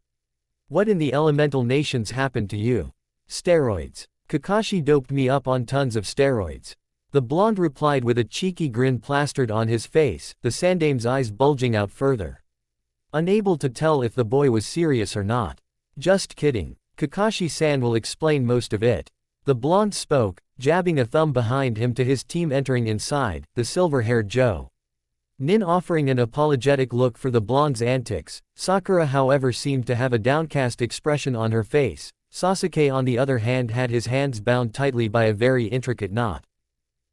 What in the elemental nations happened to you?" "Steroids. Kakashi doped me up on tons of steroids." The blonde replied with a cheeky grin plastered on his face, the Sandame's eyes bulging out further. Unable to tell if the boy was serious or not. "Just kidding. Kakashi-san will explain most of it." The blonde spoke, jabbing a thumb behind him to his team entering inside, the silver-haired Joe Nin offering an apologetic look for the blonde's antics. Sakura however seemed to have a downcast expression on her face. Sasuke on the other hand had his hands bound tightly by a very intricate knot.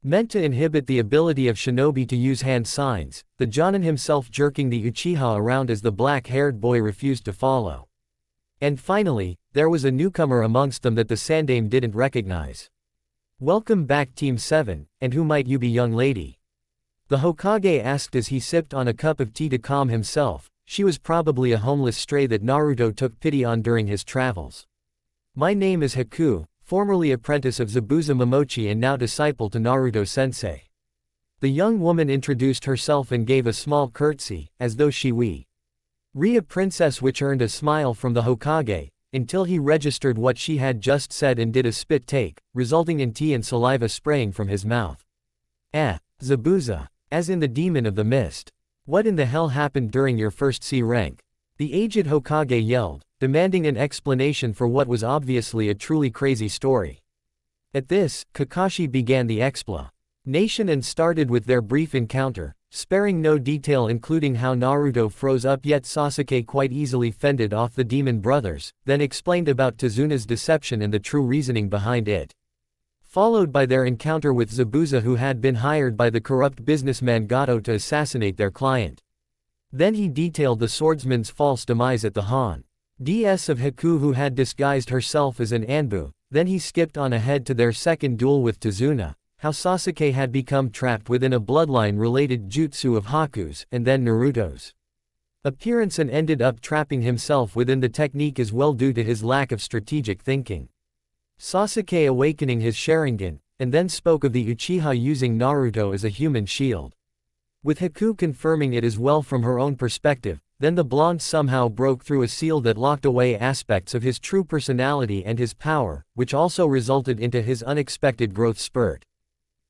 Meant to inhibit the ability of shinobi to use hand signs, the Jonin himself jerking the Uchiha around as the black-haired boy refused to follow. And finally, there was a newcomer amongst them that the Sandame didn't recognize. "Welcome back Team 7, and who might you be young lady?" The Hokage asked as he sipped on a cup of tea to calm himself. She was probably a homeless stray that Naruto took pity on during his travels. "My name is Haku, formerly apprentice of Zabuza Momochi and now disciple to Naruto-sensei." The young woman introduced herself and gave a small curtsy, as though she were a princess, which earned a smile from the Hokage, until he registered what she had just said and did a spit take, resulting in tea and saliva spraying from his mouth. Zabuza. As in the demon of the mist. What in the hell happened during your first C rank? The aged Hokage yelled, demanding an explanation for what was obviously a truly crazy story. At this, Kakashi began the expla. nation and started with their brief encounter, sparing no detail including how Naruto froze up yet Sasuke quite easily fended off the demon brothers, then explained about Tezuna's deception and the true reasoning behind it. Followed by their encounter with Zabuza, who had been hired by the corrupt businessman Gato to assassinate their client. Then he detailed the swordsman's false demise at the Han.ds of Haku, who had disguised herself as an Anbu. Then he skipped on ahead to their second duel with Tezuna, how Sasuke had become trapped within a bloodline-related jutsu of Haku's, and then Naruto's appearance and ended up trapping himself within the technique as well due to his lack of strategic thinking. Sasuke awakening his Sharingan, and then spoke of the Uchiha using Naruto as a human shield. With Haku confirming it as well from her own perspective, then the blonde somehow broke through a seal that locked away aspects of his true personality and his power, which also resulted into his unexpected growth spurt.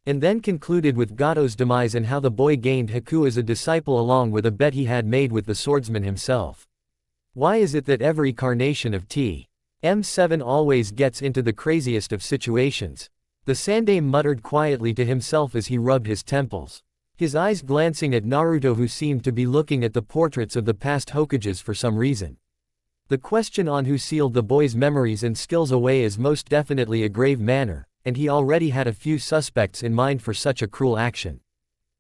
And then concluded with Gato's demise and how the boy gained Haku as a disciple along with a bet he had made with the swordsman himself. Why is it that every carnation of TM7 always gets into the craziest of situations? The Sandaime muttered quietly to himself as he rubbed his temples. His eyes glancing at Naruto, who seemed to be looking at the portraits of the past Hokages for some reason. The question on who sealed the boy's memories and skills away is most definitely a grave matter, and he already had a few suspects in mind for such a cruel action.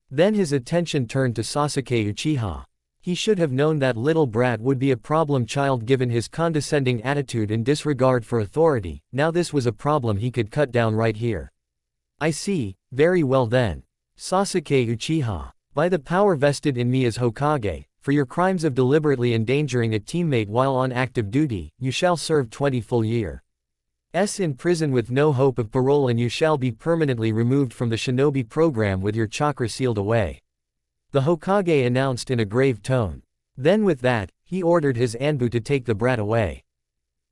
Then his attention turned to Sasuke Uchiha. He should have known that little brat would be a problem child given his condescending attitude and disregard for authority. Now this was a problem he could cut down right here. I see, very well then. Sasuke Uchiha. By the power vested in me as Hokage, for your crimes of deliberately endangering a teammate while on active duty, you shall serve 20 full years in prison with no hope of parole, and you shall be permanently removed from the shinobi program with your chakra sealed away. The Hokage announced in a grave tone. Then with that, he ordered his Anbu to take the brat away.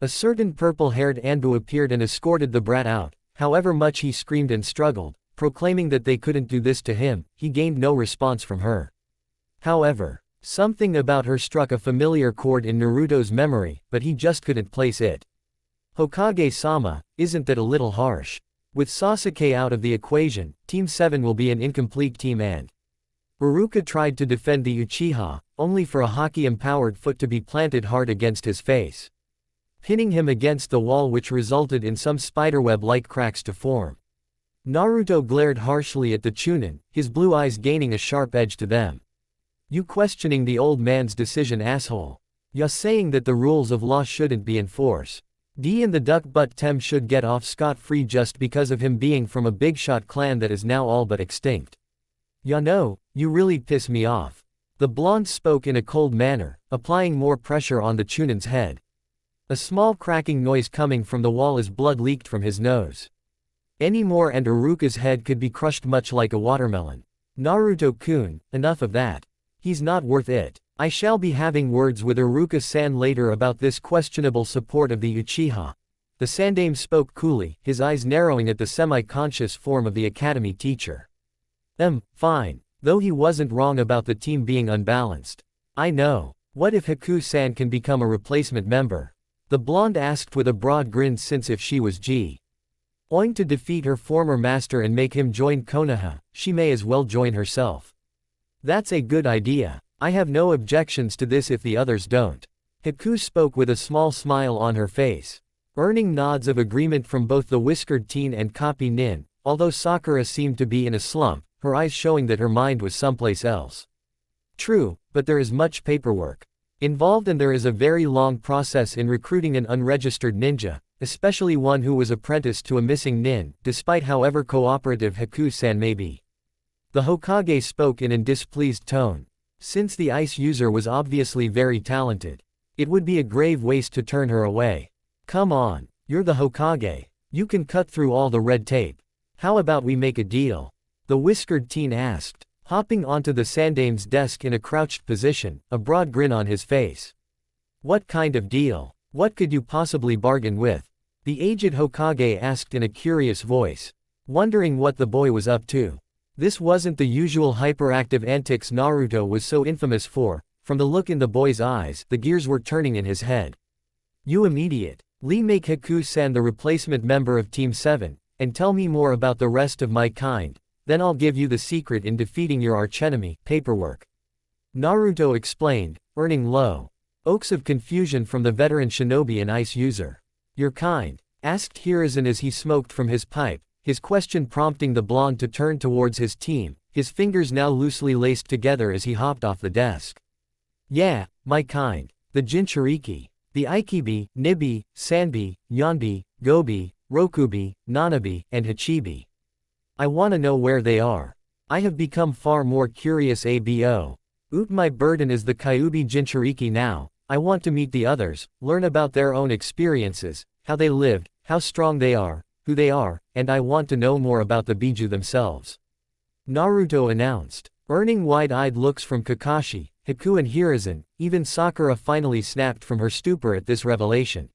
A certain purple-haired Anbu appeared and escorted the brat out. However much he screamed and struggled, proclaiming that they couldn't do this to him, he gained no response from her. However, something about her struck a familiar chord in Naruto's memory, but he just couldn't place it. Hokage-sama, isn't that a little harsh? With Sasuke out of the equation, Team 7 will be an incomplete team, and Iruka tried to defend the Uchiha, only for a Haki-empowered foot to be planted hard against his face, pinning him against the wall, which resulted in some spiderweb-like cracks to form. Naruto glared harshly at the Chunin, his blue eyes gaining a sharp edge to them. You questioning the old man's decision, asshole? Ya saying that the rules of law shouldn't be enforced. D and the duck butt Tem should get off scot-free just because of him being from a big shot clan that is now all but extinct. Ya know, you really piss me off. The blonde spoke in a cold manner, applying more pressure on the Chunin's head. A small cracking noise coming from the wall as blood leaked from his nose. Any more and Iruka's head could be crushed much like a watermelon. Naruto-kun, enough of that. He's not worth it. I shall be having words with Iruka-san later about this questionable support of the Uchiha. The Sandaime spoke coolly, his eyes narrowing at the semi-conscious form of the academy teacher. Fine. Though he wasn't wrong about the team being unbalanced. I know. What if Haku-san can become a replacement member? The blonde asked with a broad grin, since if she was going to defeat her former master and make him join Konoha, she may as well join herself. That's a good idea. I have no objections to this if the others don't. Haku spoke with a small smile on her face, earning nods of agreement from both the whiskered teen and Copy Nin, although Sakura seemed to be in a slump, her eyes showing that her mind was someplace else. True, but there is much paperwork involved, and there is a very long process in recruiting an unregistered ninja, especially one who was apprenticed to a missing nin, despite however cooperative Haku-san may be. The Hokage spoke in a displeased tone. Since the ice user was obviously very talented, it would be a grave waste to turn her away. Come on, you're the Hokage. You can cut through all the red tape. How about we make a deal? The whiskered teen asked, hopping onto the Sandaime's desk in a crouched position, a broad grin on his face. What kind of deal? What could you possibly bargain with? The aged Hokage asked in a curious voice, wondering what the boy was up to. This wasn't the usual hyperactive antics Naruto was so infamous for. From the look in the boy's eyes, the gears were turning in his head. You immediate. Make Haku-san the replacement member of Team 7, and tell me more about the rest of my kind. then I'll give you the secret in defeating your archenemy, paperwork. Naruto explained, earning low oaks of confusion from the veteran shinobi and ice user. You're kind? Asked Hiruzen as he smoked from his pipe, his question prompting the blonde to turn towards his team, his fingers now loosely laced together as he hopped off the desk. Yeah, my kind. The Jinchuriki. The Ikibi, Nibi, Sanbi, Yonbi, Gobi, Rokubi, Nanabi, and Hachibi. I wanna know where they are. I have become far more curious abo. My burden is the Kyuubi Jinchuriki now. I want to meet the others, learn about their own experiences, how they lived, how strong they are, who they are, and I want to know more about the Biju themselves. Naruto announced, earning wide-eyed looks from Kakashi, Haku and Hiruzen. Even Sakura finally snapped from her stupor at this revelation.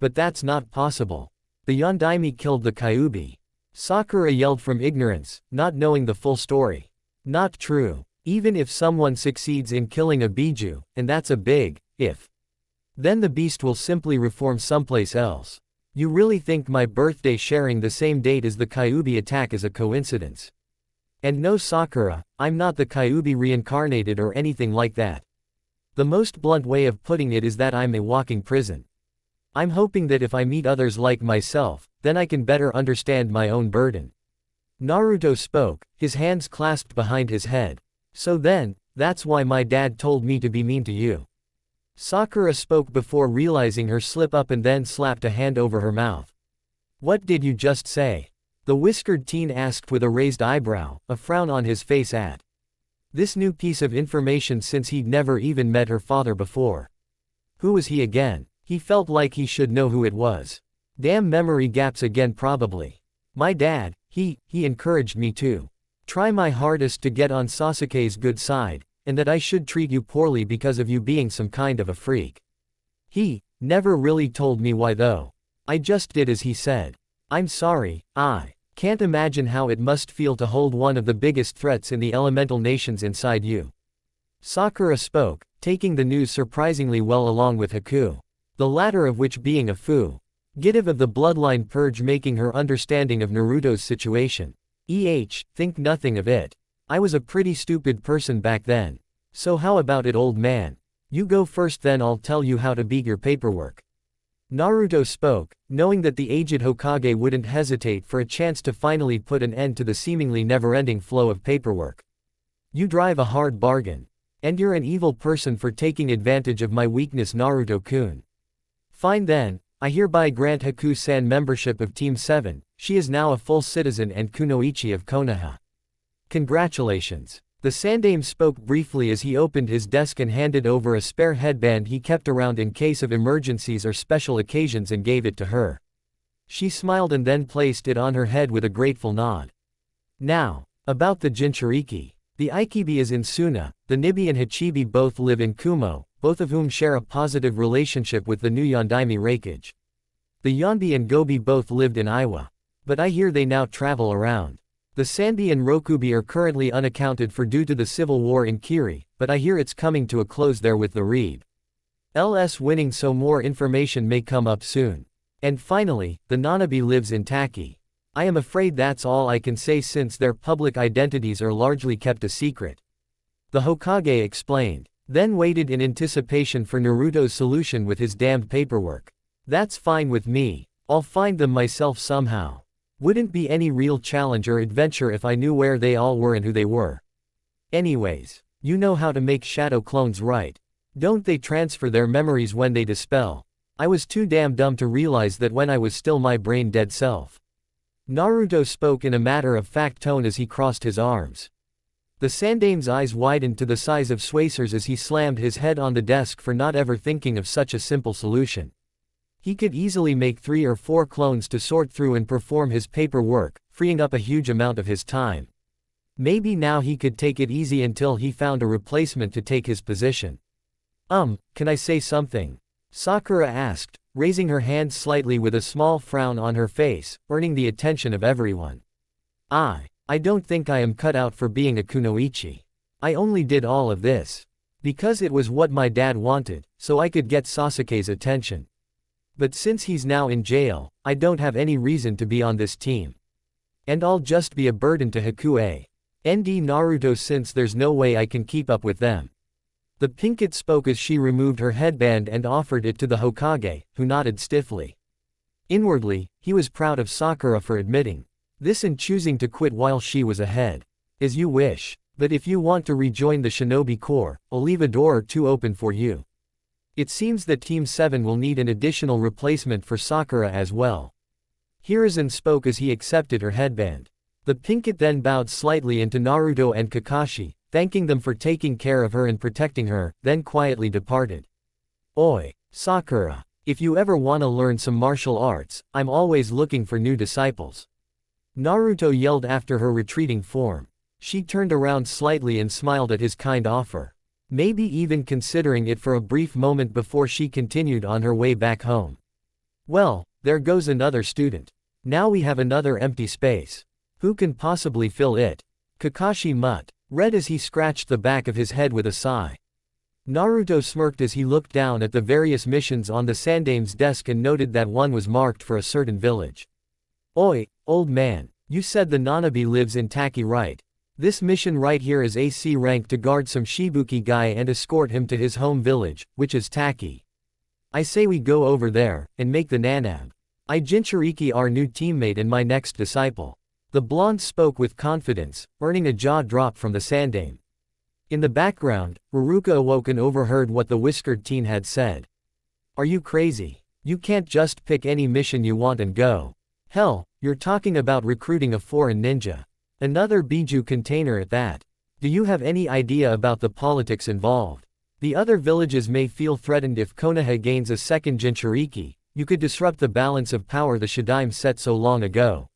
But that's not possible. The Yondaime killed the Kyuubi. Sakura yelled from ignorance, not knowing the full story. Not true. Even if someone succeeds in killing a Biju, and that's a big if, then the beast will simply reform someplace else. You really think my birthday sharing the same date as the Kyuubi attack is a coincidence? And no, Sakura, I'm not the Kyuubi reincarnated or anything like that. The most blunt way of putting it is that I'm a walking prison. I'm hoping that if I meet others like myself, then I can better understand my own burden. Naruto spoke, his hands clasped behind his head. So then, that's why my dad told me to be mean to you. Sakura spoke before realizing her slip up and then slapped a hand over her mouth. What did you just say? The whiskered teen asked with a raised eyebrow, a frown on his face at this new piece of information since he'd never even met her father before. Who was he again? He felt like he should know who it was. Damn memory gaps again probably. My dad, he encouraged me to try my hardest to get on Sasuke's good side, and that I should treat you poorly because of you being some kind of a freak. He never really told me why though. I just did as he said. I'm sorry, I can't imagine how it must feel to hold one of the biggest threats in the elemental nations inside you. Sakura spoke, taking the news surprisingly well along with Haku. The latter of which being a fugitive of the bloodline purge, making her understanding of Naruto's situation. Think nothing of it. I was a pretty stupid person back then. So how about it, old man? You go first, then I'll tell you how to beat your paperwork. Naruto spoke, knowing that the aged Hokage wouldn't hesitate for a chance to finally put an end to the seemingly never-ending flow of paperwork. You drive a hard bargain. And you're an evil person for taking advantage of my weakness, Naruto-kun. Fine then, I hereby grant Haku-san membership of Team 7, she is now a full citizen and kunoichi of Konoha. Congratulations. The Sandaime spoke briefly as he opened his desk and handed over a spare headband he kept around in case of emergencies or special occasions and gave it to her. She smiled and then placed it on her head with a grateful nod. Now, about the Jinchuriki. The Ikibi is in Suna, the Nibi and Hachibi both live in Kumo, both of whom share a positive relationship with the new Yondaime Raikage. The Yonbi and Gobi both lived in Iwa. But I hear they now travel around. The Sanbi and Rokubi are currently unaccounted for due to the civil war in Kiri, but I hear it's coming to a close there with the Reeb LS winning, so more information may come up soon. And finally, the Nanabi lives in Taki. I am afraid that's all I can say since their public identities are largely kept a secret. The Hokage explained, then waited in anticipation for Naruto's solution with his damned paperwork. That's fine with me. I'll find them myself somehow. Wouldn't be any real challenge or adventure if I knew where they all were and who they were. Anyways, you know how to make shadow clones, right? Don't they transfer their memories when they dispel? I was too damn dumb to realize that when I was still my brain-dead self. Naruto spoke in a matter-of-fact tone as he crossed his arms. The Sandaime's eyes widened to the size of saucers as he slammed his head on the desk for not ever thinking of such a simple solution. He could easily make 3 or 4 clones to sort through and perform his paperwork, freeing up a huge amount of his time. Maybe now he could take it easy until he found a replacement to take his position. Can I say something? Sakura asked, raising her hand slightly with a small frown on her face, earning the attention of everyone. I don't think I am cut out for being a kunoichi. I only did all of this because it was what my dad wanted, so I could get Sasuke's attention. But since he's now in jail, I don't have any reason to be on this team. And I'll just be a burden to Hokage. And Naruto, since there's no way I can keep up with them. The Pinkett spoke as she removed her headband and offered it to the Hokage, who nodded stiffly. Inwardly, he was proud of Sakura for admitting this and choosing to quit while she was ahead. As you wish. But if you want to rejoin the Shinobi Corps, I'll leave a door or two open for you. It seems that Team 7 will need an additional replacement for Sakura as well. Hiruzen spoke as he accepted her headband. The Pinkett then bowed slightly into Naruto and Kakashi, thanking them for taking care of her and protecting her, then quietly departed. Oi, Sakura. If you ever wanna learn some martial arts, I'm always looking for new disciples. Naruto yelled after her retreating form. She turned around slightly and smiled at his kind offer. Maybe even considering it for a brief moment before she continued on her way back home. Well, there goes another student. Now we have another empty space. Who can possibly fill it? Kakashi read as he scratched the back of his head with a sigh. Naruto smirked as he looked down at the various missions on the Sandame's desk and noted that one was marked for a certain village. Oi, old man, you said the Nanabi lives in Taki, right? This mission right here is AC rank to guard some Shibuki guy and escort him to his home village, which is Taki. I say we go over there, and make the Nanab. I Jinchuriki our new teammate and my next disciple. The blonde spoke with confidence, earning a jaw drop from the Sandame. In the background, Ruruka awoke and overheard what the whiskered teen had said. Are you crazy? You can't just pick any mission you want and go. Hell, you're talking about recruiting a foreign ninja. Another Biju container at that. Do you have any idea about the politics involved? The other villages may feel threatened if Konoha gains a second Jinchuriki. You could disrupt the balance of power the Shadaime set so long ago.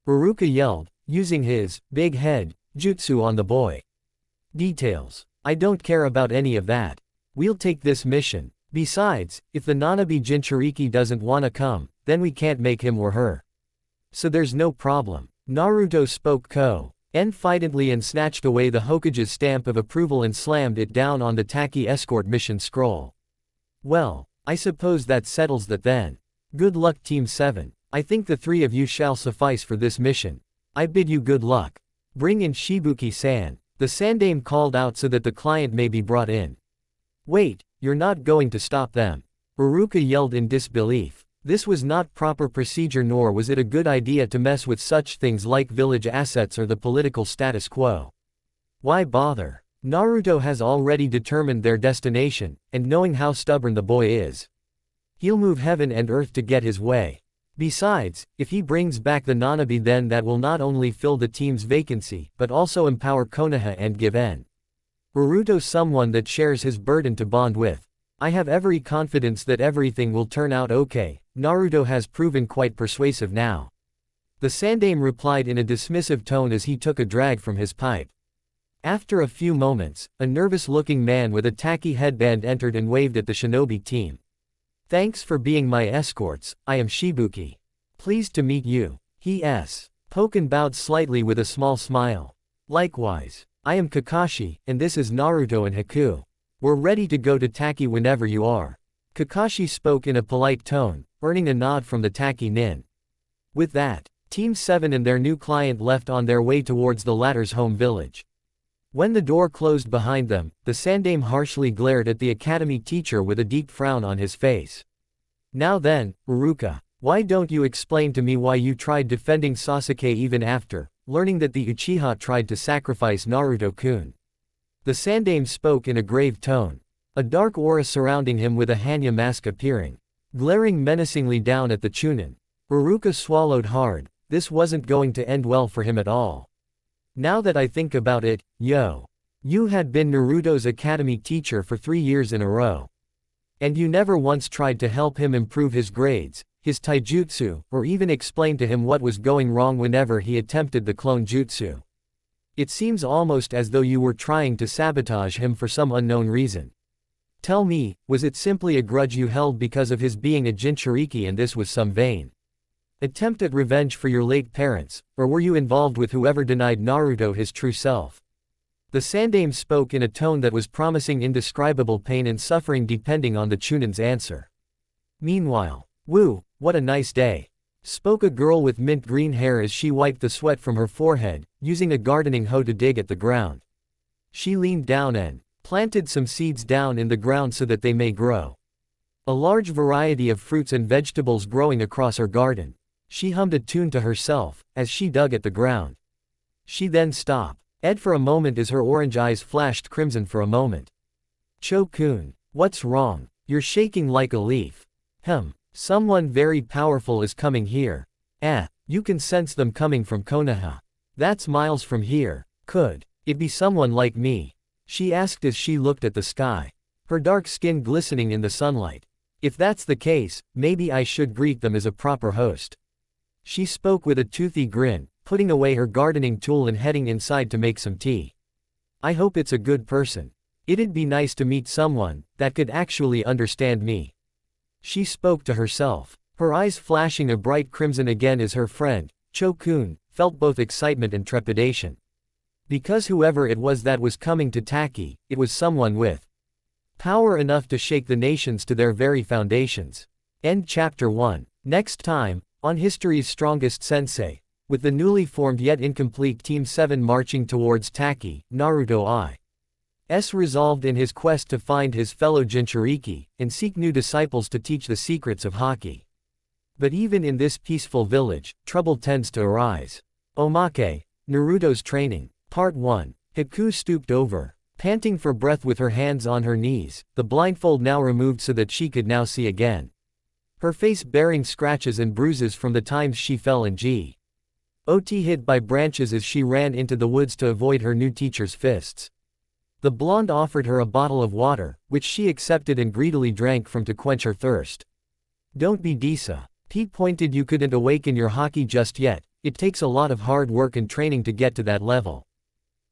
Ruruka yelled, using his big head jutsu on the boy. Details. I don't care about any of that. We'll take this mission. Besides, if the Nanabi Jinchuriki doesn't wanna come, then we can't make him or her. So there's no problem. Naruto spoke confidently and snatched away the Hokage's stamp of approval and slammed it down on the Taki escort mission scroll. Well, I suppose that settles that then. Good luck Team 7. I think the three of you shall suffice for this mission. I bid you good luck. Bring in Shibuki-san. The Sandame called out so that the client may be brought in. Wait, you're not going to stop them. Ruruka yelled in disbelief. This was not proper procedure, nor was it a good idea to mess with such things like village assets or the political status quo. Why bother? Naruto has already determined their destination, and knowing how stubborn the boy is, he'll move heaven and earth to get his way. Besides, if he brings back the Nanabi, then that will not only fill the team's vacancy, but also empower Konoha and give Naruto someone that shares his burden to bond with. I have every confidence that everything will turn out okay. Naruto has proven quite persuasive now. The Sandame replied in a dismissive tone as he took a drag from his pipe. After a few moments, a nervous-looking man with a tacky headband entered and waved at the shinobi team. Thanks for being my escorts, I am Shibuki. Pleased to meet you. Poken bowed slightly with a small smile. Likewise. I am Kakashi, and this is Naruto and Haku. We're ready to go to Taki whenever you are. Kakashi spoke in a polite tone, earning a nod from the Taki nin. With that, Team 7 and their new client left on their way towards the latter's home village. When the door closed behind them, the Sandame harshly glared at the academy teacher with a deep frown on his face. Now then, Ruruka, why don't you explain to me why you tried defending Sasuke even after learning that the Uchiha tried to sacrifice Naruto-kun? The Sandame spoke in a grave tone. A dark aura surrounding him with a Hanya mask appearing, glaring menacingly down at the Chunin. Ruruka swallowed hard. This wasn't going to end well for him at all. Now that I think about it, you had been Naruto's academy teacher for 3 years in a row. And you never once tried to help him improve his grades, his taijutsu, or even explain to him what was going wrong whenever he attempted the clone jutsu. It seems almost as though you were trying to sabotage him for some unknown reason. Tell me, was it simply a grudge you held because of his being a Jinchuriki and this was some vain attempt at revenge for your late parents, or were you involved with whoever denied Naruto his true self? The Sandame spoke in a tone that was promising indescribable pain and suffering depending on the Chunin's answer. Meanwhile, woo, what a nice day. spoke a girl with mint green hair as she wiped the sweat from her forehead, using a gardening hoe to dig at the ground. She leaned down and planted some seeds down in the ground so that they may grow. A large variety of fruits and vegetables growing across her garden. She hummed a tune to herself, as she dug at the ground. She then stopped. Ed for a moment as her orange eyes flashed crimson for a moment. Cho-kun, what's wrong? You're shaking like a leaf. Someone very powerful is coming here. You can sense them coming from Konoha. That's miles from here. Could it be someone like me? She asked as she looked at the sky. Her dark skin glistening in the sunlight. If that's the case, maybe I should greet them as a proper host. She spoke with a toothy grin, putting away her gardening tool and heading inside to make some tea. I hope it's a good person. It'd be nice to meet someone that could actually understand me. She spoke to herself, her eyes flashing a bright crimson again as her friend, Cho-kun, felt both excitement and trepidation. Because whoever it was that was coming to Taki, it was someone with power enough to shake the nations to their very foundations. End Chapter 1. Next time, on History's Strongest Sensei, with the newly formed yet incomplete Team 7 marching towards Taki, Naruto I.'s resolved in his quest to find his fellow Jinchuriki, and seek new disciples to teach the secrets of Haki. But even in this peaceful village, trouble tends to arise. Omake, Naruto's Training. Part 1. Hikaru stooped over, panting for breath with her hands on her knees, the blindfold now removed so that she could now see again. Her face bearing scratches and bruises from the times she fell and got hit by branches as she ran into the woods to avoid her new teacher's fists. The blonde offered her a bottle of water, which she accepted and greedily drank from to quench her thirst. Don't be Disa. Pete pointed. You couldn't awaken your Haki just yet, it takes a lot of hard work and training to get to that level.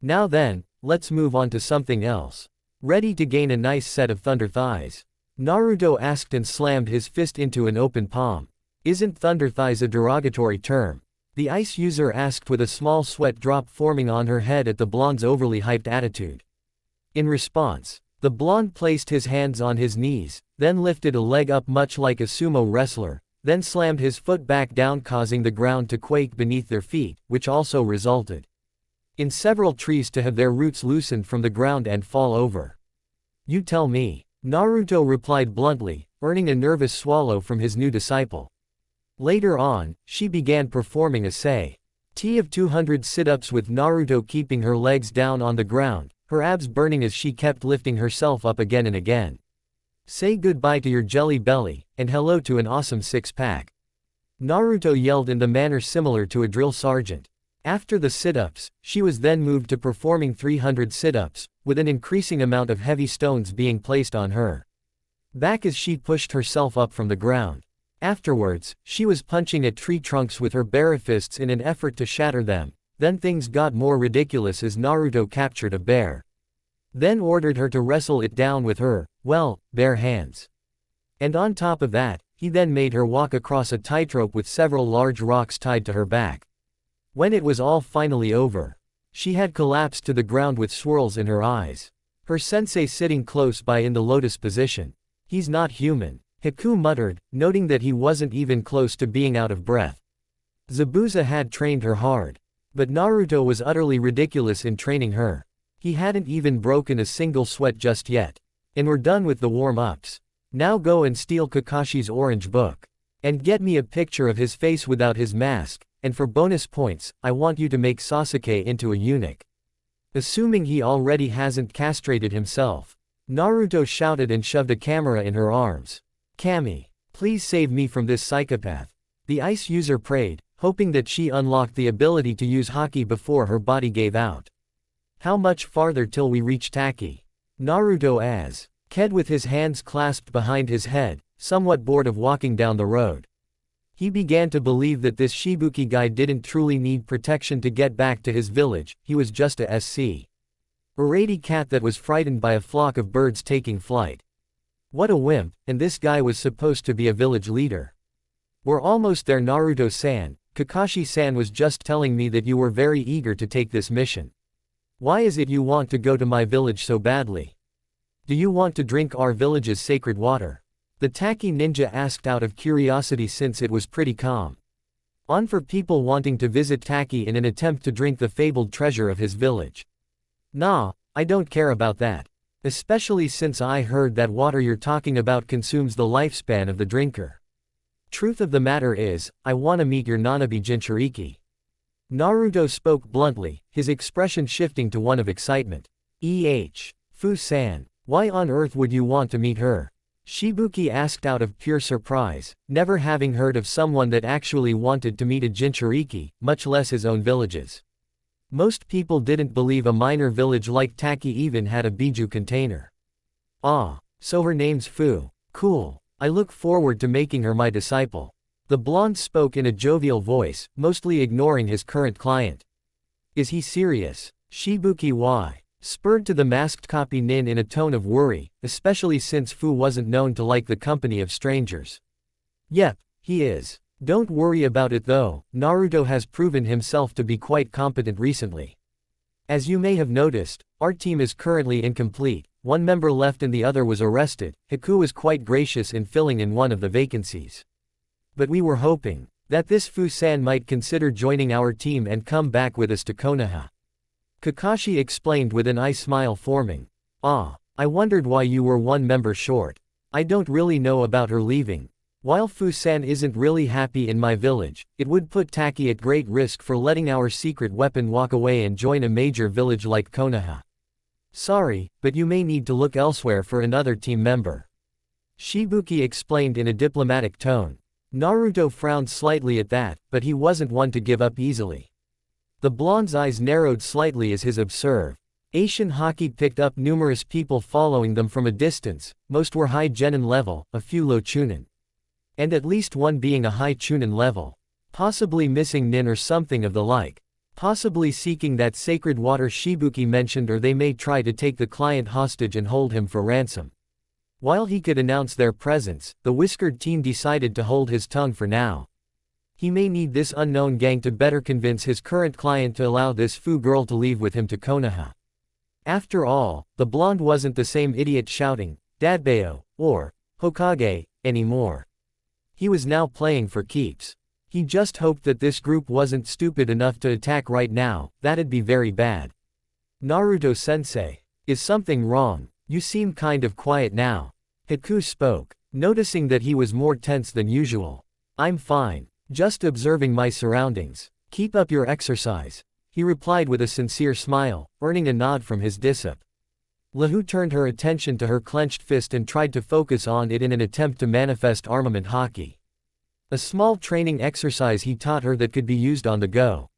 Now then, let's move on to something else. Ready to gain a nice set of thunder thighs? Naruto asked and slammed his fist into an open palm. Isn't thunder thighs a derogatory term? The ice user asked with a small sweat drop forming on her head at the blonde's overly hyped attitude. In response, the blonde placed his hands on his knees, then lifted a leg up much like a sumo wrestler, then slammed his foot back down causing the ground to quake beneath their feet, which also resulted in several trees to have their roots loosened from the ground and fall over. You tell me, Naruto replied bluntly, earning a nervous swallow from his new disciple. Later on, she began performing a set of 200 sit-ups with Naruto keeping her legs down on the ground, her abs burning as she kept lifting herself up again and again. Say goodbye to your jelly belly, and hello to an awesome six-pack. Naruto yelled in the manner similar to a drill sergeant. After the sit-ups, she was then moved to performing 300 sit-ups, with an increasing amount of heavy stones being placed on her back as she pushed herself up from the ground. Afterwards, she was punching at tree trunks with her bare fists in an effort to shatter them. Then things got more ridiculous as Naruto captured a bear. Then ordered her to wrestle it down with her, bare hands. And on top of that, he then made her walk across a tightrope with several large rocks tied to her back. When it was all finally over, she had collapsed to the ground with swirls in her eyes. Her sensei sitting close by in the lotus position. He's not human, Hikaru muttered, noting that he wasn't even close to being out of breath. Zabuza had trained her hard. But Naruto was utterly ridiculous in training her. He hadn't even broken a single sweat just yet. And we're done with the warm-ups. Now go and steal Kakashi's orange book. And get me a picture of his face without his mask, and for bonus points, I want you to make Sasuke into a eunuch. Assuming he already hasn't castrated himself. Naruto shouted and shoved a camera in her arms. Kami, please save me from this psychopath. The ice user prayed, hoping that she unlocked the ability to use Haki before her body gave out. How much farther till we reach Taki? Naruto asked. Ked with his hands clasped behind his head, somewhat bored of walking down the road. He began to believe that this Shibuki guy didn't truly need protection to get back to his village, he was just a scaredy cat that was frightened by a flock of birds taking flight. What a wimp, and this guy was supposed to be a village leader. We're almost there, Naruto-san. Kakashi-san was just telling me that you were very eager to take this mission. Why is it you want to go to my village so badly? Do you want to drink our village's sacred water? The Taki ninja asked out of curiosity since it was pretty calm. On for people wanting to visit Taki in an attempt to drink the fabled treasure of his village. Nah, I don't care about that. Especially since I heard that water you're talking about consumes the lifespan of the drinker. Truth of the matter is, I wanna meet your Nanabi Jinchuriki. Naruto spoke bluntly, his expression shifting to one of excitement. Fu-san, why on earth would you want to meet her? Shibuki asked out of pure surprise, never having heard of someone that actually wanted to meet a Jinchuriki, much less his own villages. Most people didn't believe a minor village like Taki even had a Biju container. Ah, so her name's Fu. Cool. I look forward to making her my disciple. The blonde spoke in a jovial voice, mostly ignoring his current client. Is he serious? Shibuki why? Spurred to the masked copy Nin in a tone of worry, especially since Fu wasn't known to like the company of strangers. Yep, he is. Don't worry about it though, Naruto has proven himself to be quite competent recently. As you may have noticed, our team is currently incomplete, one member left and the other was arrested. Haku was quite gracious in filling in one of the vacancies. But we were hoping that this Fu-san might consider joining our team and come back with us to Konoha. Kakashi explained with an eye smile forming. Ah, I wondered why you were one member short. I don't really know about her leaving. While Fu-san isn't really happy in my village, it would put Taki at great risk for letting our secret weapon walk away and join a major village like Konoha. Sorry, but you may need to look elsewhere for another team member. Shibuki explained in a diplomatic tone. Naruto frowned slightly at that, but he wasn't one to give up easily. The blonde's eyes narrowed slightly as his observed. Asian Hokage picked up numerous people following them from a distance, most were high Genin level, a few low Chunin. And at least one being a high Chunin level. Possibly missing Nin or something of the like. Possibly seeking that sacred water Shibuki mentioned, or they may try to take the client hostage and hold him for ransom. While he could announce their presence, the whiskered team decided to hold his tongue for now. He may need this unknown gang to better convince his current client to allow this Fu girl to leave with him to Konoha. After all, the blonde wasn't the same idiot shouting, Dadbeo, or Hokage, anymore. He was now playing for keeps. He just hoped that this group wasn't stupid enough to attack right now, that'd be very bad. Naruto-sensei. Is something wrong? You seem kind of quiet now. Haku spoke, noticing that he was more tense than usual. I'm fine. Just observing my surroundings. Keep up your exercise. He replied with a sincere smile, earning a nod from his disciple. Lahu turned her attention to her clenched fist and tried to focus on it in an attempt to manifest armament haki. A small training exercise he taught her that could be used on the go.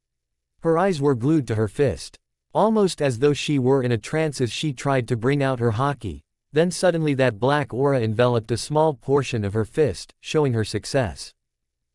Her eyes were glued to her fist. Almost as though she were in a trance as she tried to bring out her haki. Then suddenly that black aura enveloped a small portion of her fist, showing her success.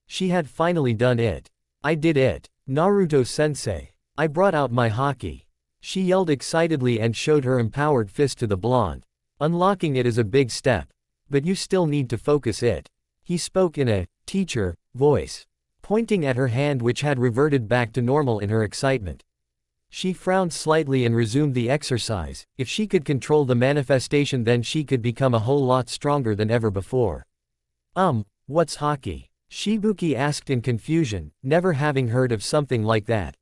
She had finally done it. I did it. Naruto-sensei. I brought out my haki. She yelled excitedly and showed her empowered fist to the blonde. Unlocking it is a big step. But you still need to focus it. He spoke in a teacher voice, pointing at her hand which had reverted back to normal in her excitement. She frowned slightly and resumed the exercise. If she could control the manifestation, then she could become a whole lot stronger than ever before. What's haki? Shibuki asked in confusion, never having heard of something like that.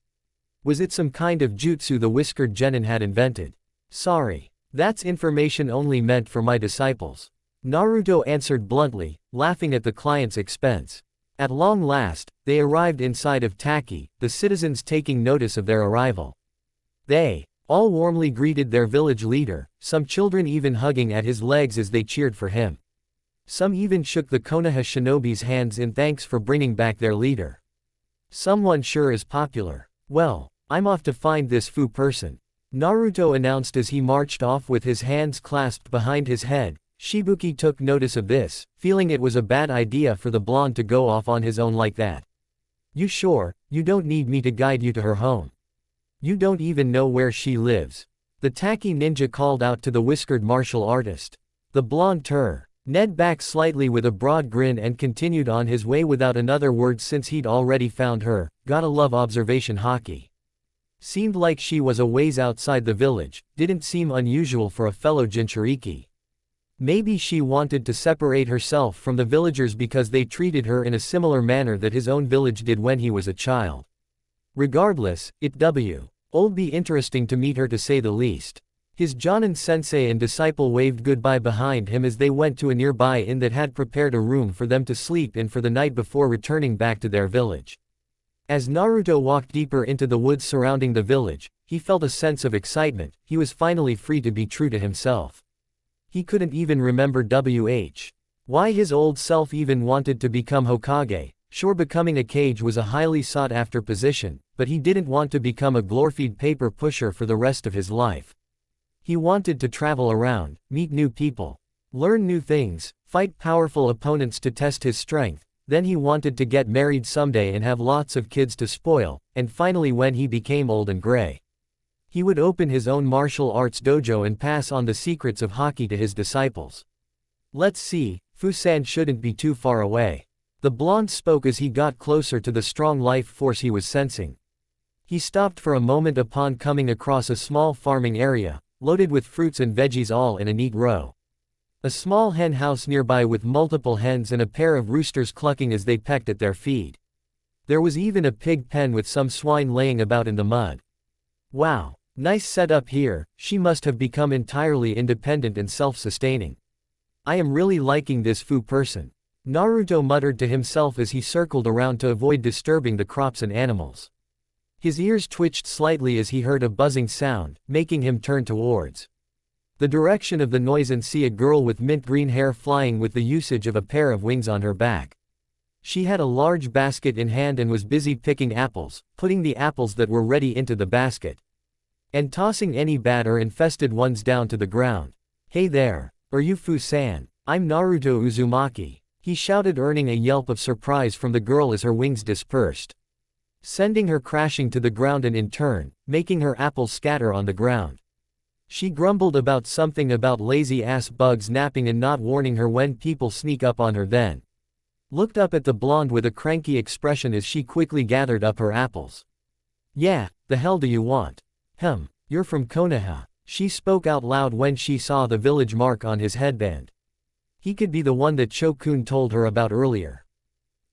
Was it some kind of jutsu the whiskered genin had invented? Sorry. That's information only meant for my disciples. Naruto answered bluntly, laughing at the client's expense. At long last, they arrived inside of Taki, the citizens taking notice of their arrival. They all warmly greeted their village leader, some children even hugging at his legs as they cheered for him. Some even shook the Konoha shinobi's hands in thanks for bringing back their leader. Someone sure is popular. Well, I'm off to find this Fu person. Naruto announced as he marched off with his hands clasped behind his head. Shibuki took notice of this, feeling it was a bad idea for the blonde to go off on his own like that. You sure, you don't need me to guide you to her home? You don't even know where she lives. The Taki ninja called out to the whiskered martial artist. The blonde Ned back slightly with a broad grin and continued on his way without another word since he'd already found her. Gotta love observation haki. Seemed like she was a ways outside the village, didn't seem unusual for a fellow Jinchuriki. Maybe she wanted to separate herself from the villagers because they treated her in a similar manner that his own village did when he was a child. Regardless, it'll be interesting to meet her to say the least. His Jonin sensei and disciple waved goodbye behind him as they went to a nearby inn that had prepared a room for them to sleep in for the night before returning back to their village. As Naruto walked deeper into the woods surrounding the village, he felt a sense of excitement. He was finally free to be true to himself. He couldn't even remember why his old self even wanted to become Hokage. Sure, becoming a Kage was a highly sought after position, but he didn't want to become a glorified paper pusher for the rest of his life. He wanted to travel around, meet new people, learn new things, fight powerful opponents to test his strength. Then he wanted to get married someday and have lots of kids to spoil, and finally when he became old and gray, he would open his own martial arts dojo and pass on the secrets of Hokage to his disciples. Let's see, Fusan shouldn't be too far away. The blonde spoke as he got closer to the strong life force he was sensing. He stopped for a moment upon coming across a small farming area, loaded with fruits and veggies all in a neat row. A small hen house nearby with multiple hens and a pair of roosters clucking as they pecked at their feed. There was even a pig pen with some swine laying about in the mud. Wow, nice setup here. She must have become entirely independent and self-sustaining. I am really liking this Fu person, Naruto muttered to himself as he circled around to avoid disturbing the crops and animals. His ears twitched slightly as he heard a buzzing sound, making him turn towards the direction of the noise and see a girl with mint green hair flying with the usage of a pair of wings on her back. She had a large basket in hand and was busy picking apples, putting the apples that were ready into the basket, and tossing any bad or infested ones down to the ground. Hey there, are you Fu-san? I'm Naruto Uzumaki, he shouted, earning a yelp of surprise from the girl as her wings dispersed, sending her crashing to the ground and in turn, making her apples scatter on the ground. She grumbled about something about lazy-ass bugs napping and not warning her when people sneak up on her, then looked up at the blonde with a cranky expression as she quickly gathered up her apples. Yeah, the hell do you want? You're from Konoha, she spoke out loud when she saw the village mark on his headband. He could be the one that Chokun told her about earlier.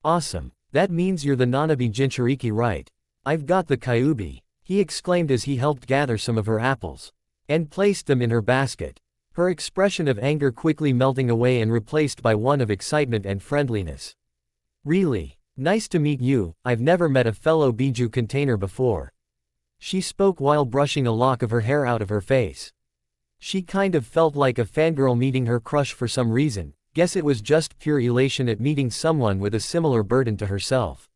Awesome, that means you're the Nanabi Jinchuriki, right? I've got the Kyuubi, he exclaimed as he helped gather some of her apples and placed them in her basket, her expression of anger quickly melting away and replaced by one of excitement and friendliness. Really? Nice to meet you, I've never met a fellow Biju container before. She spoke while brushing a lock of her hair out of her face. She kind of felt like a fangirl meeting her crush for some reason. Guess it was just pure elation at meeting someone with a similar burden to herself.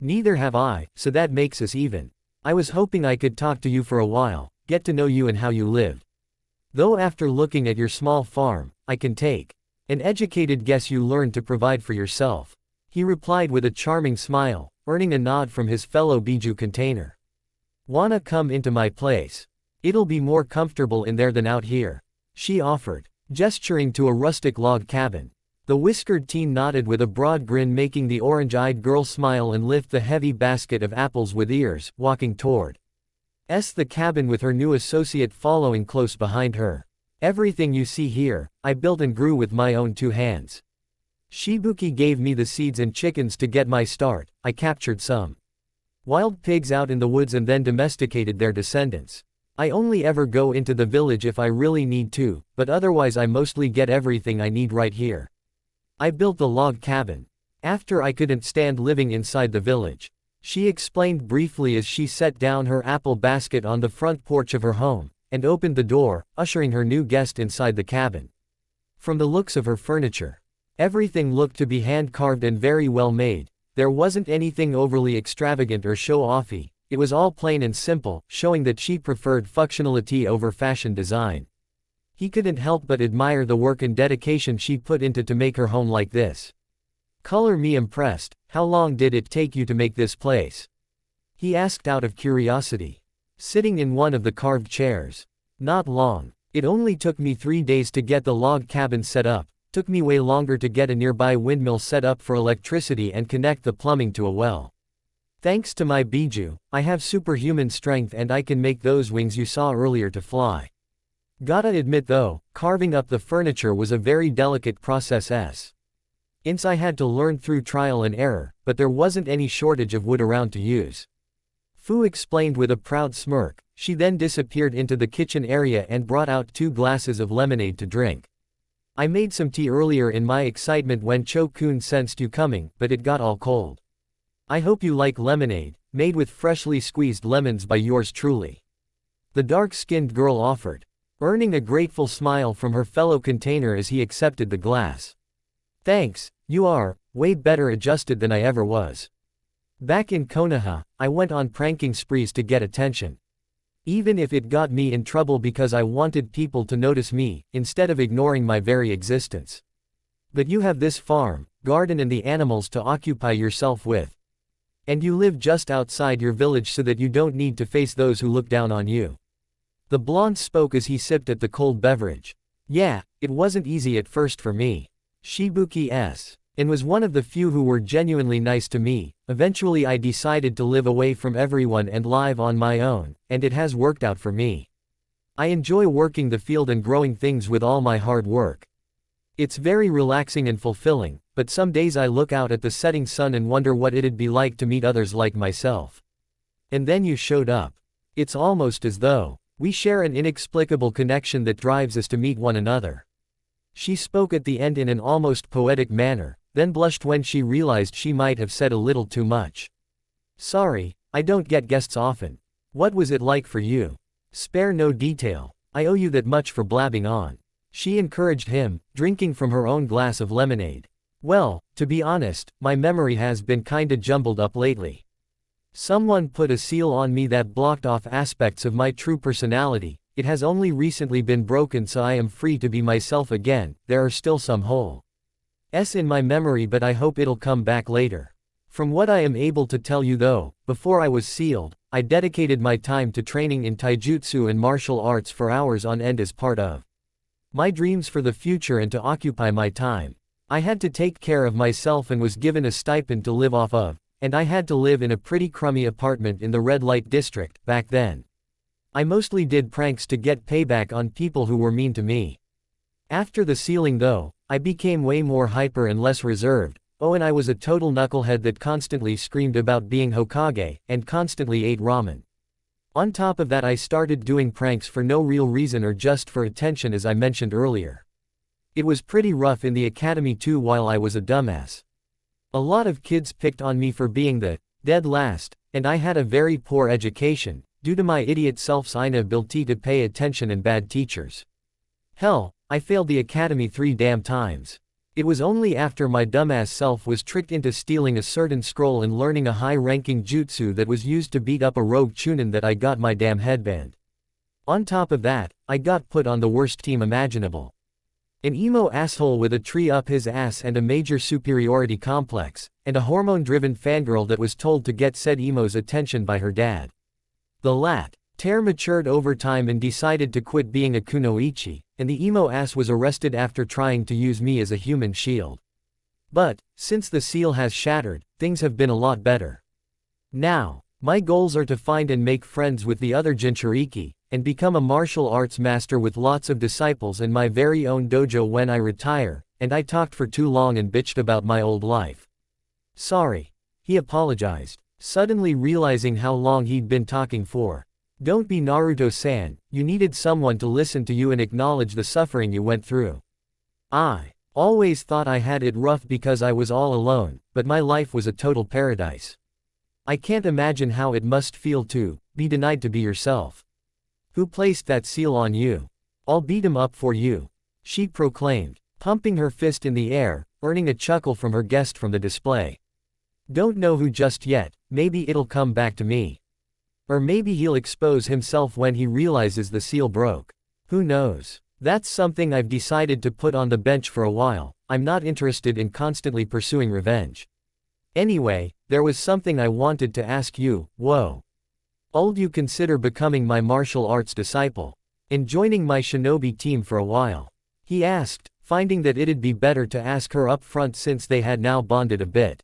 Neither have I, so that makes us even. I was hoping I could talk to you for a while, get to know you and how you lived. Though after looking at your small farm, I can take an educated guess you learned to provide for yourself, he replied with a charming smile, earning a nod from his fellow Biju container. Wanna come into my place? It'll be more comfortable in there than out here, she offered, gesturing to a rustic log cabin. The whiskered teen nodded with a broad grin, making the orange-eyed girl smile and lift the heavy basket of apples with ears, walking toward the cabin with her new associate following close behind her. Everything you see here, I built and grew with my own 2 hands. Shibuki gave me the seeds and chickens to get my start. I captured some wild pigs out in the woods and then domesticated their descendants. I only ever go into the village if I really need to, but otherwise I mostly get everything I need right here. I built the log cabin after I couldn't stand living inside the village, she explained briefly as she set down her apple basket on the front porch of her home, and opened the door, ushering her new guest inside the cabin. From the looks of her furniture, everything looked to be hand-carved and very well made. There wasn't anything overly extravagant or show-offy, it was all plain and simple, showing that she preferred functionality over fashion design. He couldn't help but admire the work and dedication she put into to make her home like this. Color me impressed. How long did it take you to make this place? He asked out of curiosity, sitting in one of the carved chairs. Not long. It only took me 3 days to get the log cabin set up, took me way longer to get a nearby windmill set up for electricity and connect the plumbing to a well. Thanks to my Biju, I have superhuman strength and I can make those wings you saw earlier to fly. Gotta admit though, carving up the furniture was a very delicate process. Since I had to learn through trial and error, but there wasn't any shortage of wood around to use. Fu explained with a proud smirk. She then disappeared into the kitchen area and brought out 2 glasses of lemonade to drink. I made some tea earlier in my excitement when Cho-kun sensed you coming, but it got all cold. I hope you like lemonade, made with freshly squeezed lemons by yours truly. The dark-skinned girl offered, earning a grateful smile from her fellow container as he accepted the glass. Thanks, you are way better adjusted than I ever was. Back in Konoha, I went on pranking sprees to get attention. Even if it got me in trouble because I wanted people to notice me, instead of ignoring my very existence. But you have this farm, garden and the animals to occupy yourself with. And you live just outside your village so that you don't need to face those who look down on you. The blonde spoke as he sipped at the cold beverage. Yeah, it wasn't easy at first for me. Shibuki-s. And was one of the few who were genuinely nice to me. Eventually I decided to live away from everyone and live on my own, and it has worked out for me. I enjoy working the field and growing things with all my hard work. It's very relaxing and fulfilling, but some days I look out at the setting sun and wonder what it'd be like to meet others like myself. And then you showed up. It's almost as though we share an inexplicable connection that drives us to meet one another. She spoke at the end in an almost poetic manner, then blushed when she realized she might have said a little too much. Sorry, I don't get guests often. What was it like for you? Spare no detail. I owe you that much for blabbing on. She encouraged him, drinking from her own glass of lemonade. Well, to be honest, my memory has been kinda jumbled up lately. Someone put a seal on me that blocked off aspects of my true personality. It has only recently been broken, so I am free to be myself again. There are still some holes in my memory, but I hope it'll come back later. From what I am able to tell you though, before I was sealed, I dedicated my time to training in taijutsu and martial arts for hours on end as part of my dreams for the future and to occupy my time. I had to take care of myself and was given a stipend to live off of, and I had to live in a pretty crummy apartment in the red light district. Back then, I mostly did pranks to get payback on people who were mean to me. After the sealing though, I became way more hyper and less reserved. Oh, and I was a total knucklehead that constantly screamed about being Hokage, and constantly ate ramen. On top of that, I started doing pranks for no real reason or just for attention, as I mentioned earlier. It was pretty rough in the academy too while I was a dumbass. A lot of kids picked on me for being the dead last, and I had a very poor education, due to my idiot self's inability to pay attention and bad teachers. Hell, I failed the academy 3 damn times. It was only after my dumbass self was tricked into stealing a certain scroll and learning a high-ranking jutsu that was used to beat up a rogue chunin that I got my damn headband. On top of that, I got put on the worst team imaginable. An emo asshole with a tree up his ass and a major superiority complex, and a hormone-driven fangirl that was told to get said emo's attention by her dad. The latter matured over time and decided to quit being a kunoichi, and the emo ass was arrested after trying to use me as a human shield. But, since the seal has shattered, things have been a lot better. Now, my goals are to find and make friends with the other Jinchuriki, and become a martial arts master with lots of disciples and my very own dojo when I retire. And I talked for too long and bitched about my old life. Sorry. He apologized, suddenly realizing how long he'd been talking for. Don't be Naruto-san, you needed someone to listen to you and acknowledge the suffering you went through. I always thought I had it rough because I was all alone, but my life was a total paradise. I can't imagine how it must feel to be denied to be yourself. Who placed that seal on you? I'll beat him up for you, she proclaimed, pumping her fist in the air, earning a chuckle from her guest from the display. Don't know who just yet, maybe it'll come back to me. Or maybe he'll expose himself when he realizes the seal broke. Who knows? That's something I've decided to put on the bench for a while. I'm not interested in constantly pursuing revenge. Anyway, there was something I wanted to ask you. Whoa. Old, you consider becoming my martial arts disciple and joining my shinobi team for a while? He asked, finding that it'd be better to ask her up front since they had now bonded a bit.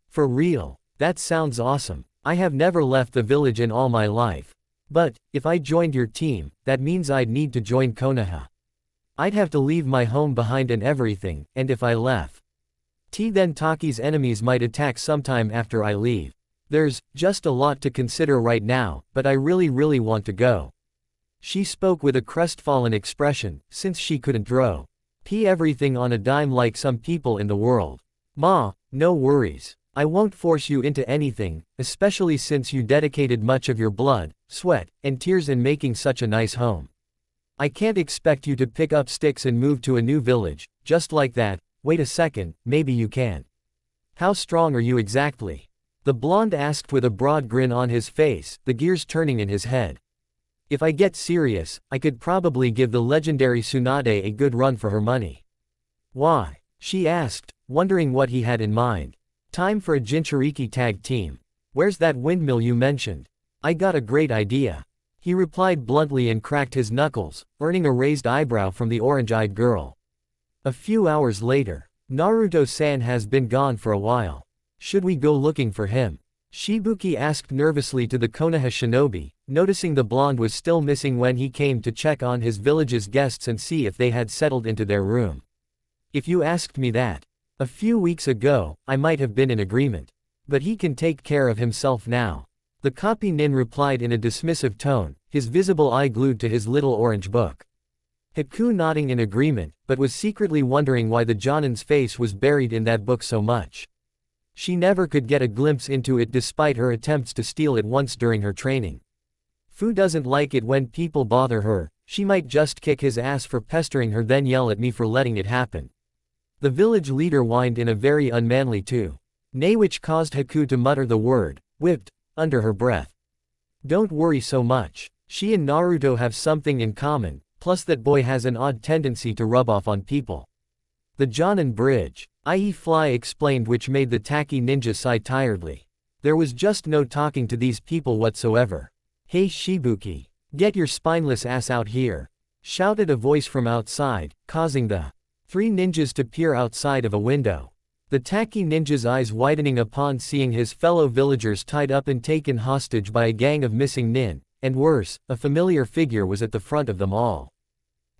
For real? That sounds awesome. I have never left the village in all my life. But, if I joined your team, that means I'd need to join Konoha. I'd have to leave my home behind and everything, and if I left, then Taki's enemies might attack sometime after I leave. There's just a lot to consider right now, but I really want to go. She spoke with a crestfallen expression, since she couldn't throw everything on a dime like some people in the world. Ma, no worries. I won't force you into anything, especially since you dedicated much of your blood, sweat, and tears in making such a nice home. I can't expect you to pick up sticks and move to a new village, just like that. Wait a second, maybe you can. How strong are you exactly? The blonde asked with a broad grin on his face, the gears turning in his head. If I get serious, I could probably give the legendary Tsunade a good run for her money. Why? She asked, wondering what he had in mind. Time for a Jinchuriki tag team. Where's that windmill you mentioned? I got a great idea. He replied bluntly and cracked his knuckles, earning a raised eyebrow from the orange-eyed girl. A few hours later, Naruto-san has been gone for a while. Should we go looking for him? Shibuki asked nervously to the Konoha shinobi, noticing the blonde was still missing when he came to check on his village's guests and see if they had settled into their room. If you asked me that a few weeks ago, I might have been in agreement. But he can take care of himself now. The copy nin replied in a dismissive tone, his visible eye glued to his little orange book. Haku nodding in agreement, but was secretly wondering why the Jonin's face was buried in that book so much. She never could get a glimpse into it despite her attempts to steal it once during her training. Fu doesn't like it when people bother her. She might just kick his ass for pestering her then yell at me for letting it happen. The village leader whined in a very unmanly tone, which caused Haku to mutter the word, whipped, under her breath. Don't worry so much. She and Naruto have something in common, plus that boy has an odd tendency to rub off on people. The Jonin Bridge, i.e. fly explained, which made the Taki ninja sigh tiredly. There was just no talking to these people whatsoever. Hey Shibuki, get your spineless ass out here, shouted a voice from outside, causing the three ninjas to peer outside of a window. The Taki ninja's eyes widening upon seeing his fellow villagers tied up and taken hostage by a gang of missing nin, and worse, a familiar figure was at the front of them all.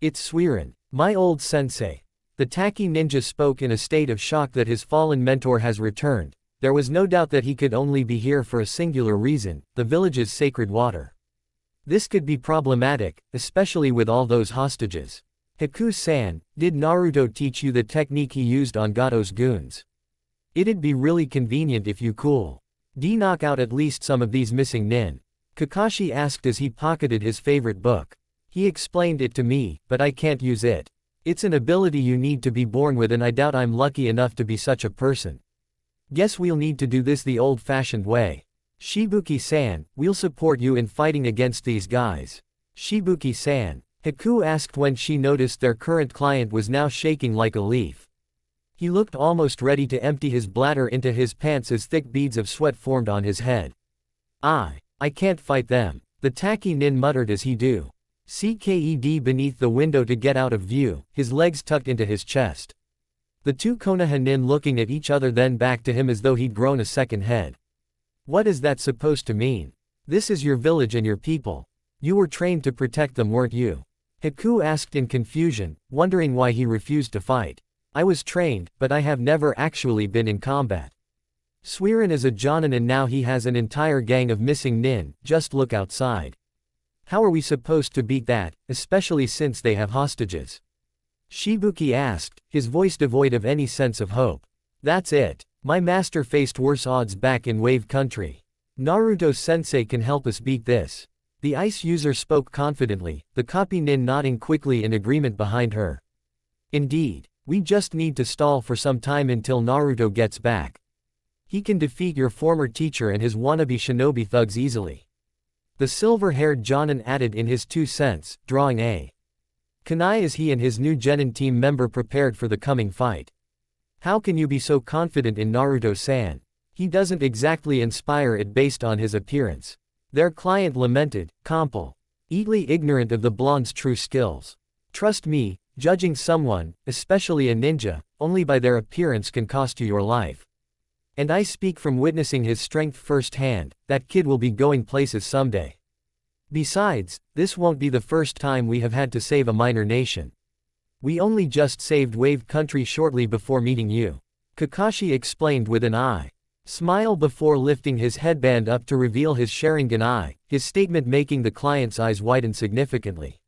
It's Suiren, my old sensei. The Taki ninja spoke in a state of shock that his fallen mentor has returned. There was no doubt that he could only be here for a singular reason, the village's sacred water. This could be problematic, especially with all those hostages. Haku-san, did Naruto teach you the technique he used on Gato's goons? It'd be really convenient if you could knock out at least some of these missing nin. Kakashi asked as he pocketed his favorite book. He explained it to me, but I can't use it. It's an ability you need to be born with, and I doubt I'm lucky enough to be such a person. Guess we'll need to do this the old-fashioned way. Shibuki-san, we'll support you in fighting against these guys. Shibuki-san, Haku asked when she noticed their current client was now shaking like a leaf. He looked almost ready to empty his bladder into his pants as thick beads of sweat formed on his head. I can't fight them, the Taki nin muttered as he do. CKED beneath the window to get out of view, his legs tucked into his chest. The two Konoha nin looking at each other then back to him as though he'd grown a second head. What is that supposed to mean? This is your village and your people. You were trained to protect them, weren't you? Haku asked in confusion, wondering why he refused to fight. I was trained, but I have never actually been in combat. Suiren is a Jonin and now he has an entire gang of missing nin, just look outside. How are we supposed to beat that, especially since they have hostages? Shibuki asked, his voice devoid of any sense of hope. That's it. My master faced worse odds back in Wave Country. Naruto-sensei can help us beat this. The ice user spoke confidently, the copy nin nodding quickly in agreement behind her. Indeed. We just need to stall for some time until Naruto gets back. He can defeat your former teacher and his wannabe shinobi thugs easily. The silver-haired Jonin added in his 2 cents, drawing a kunai as he and his new genin team member prepared for the coming fight. How can you be so confident in Naruto-san? He doesn't exactly inspire it based on his appearance. Their client lamented, completely ignorant of the blonde's true skills. Trust me, judging someone, especially a ninja, only by their appearance can cost you your life. And I speak from witnessing his strength firsthand, that kid will be going places someday. Besides, this won't be the first time we have had to save a minor nation. We only just saved Wave Country shortly before meeting you. Kakashi explained with an eye smile before lifting his headband up to reveal his Sharingan eye, his statement making the client's eyes widen significantly.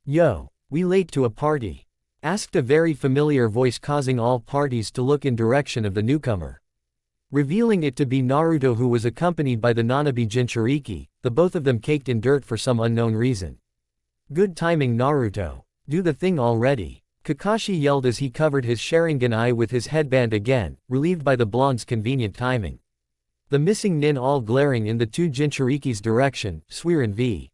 Yo, we late to a party? Asked a very familiar voice, causing all parties to look in direction of the newcomer. Revealing it to be Naruto, who was accompanied by the Nanabi Jinchuriki, the both of them caked in dirt for some unknown reason. Good timing, Naruto. Do the thing already. Kakashi yelled as he covered his Sharingan eye with his headband again, relieved by the blonde's convenient timing. The missing nin all glaring in the two Jinchuriki's direction, Suiran v.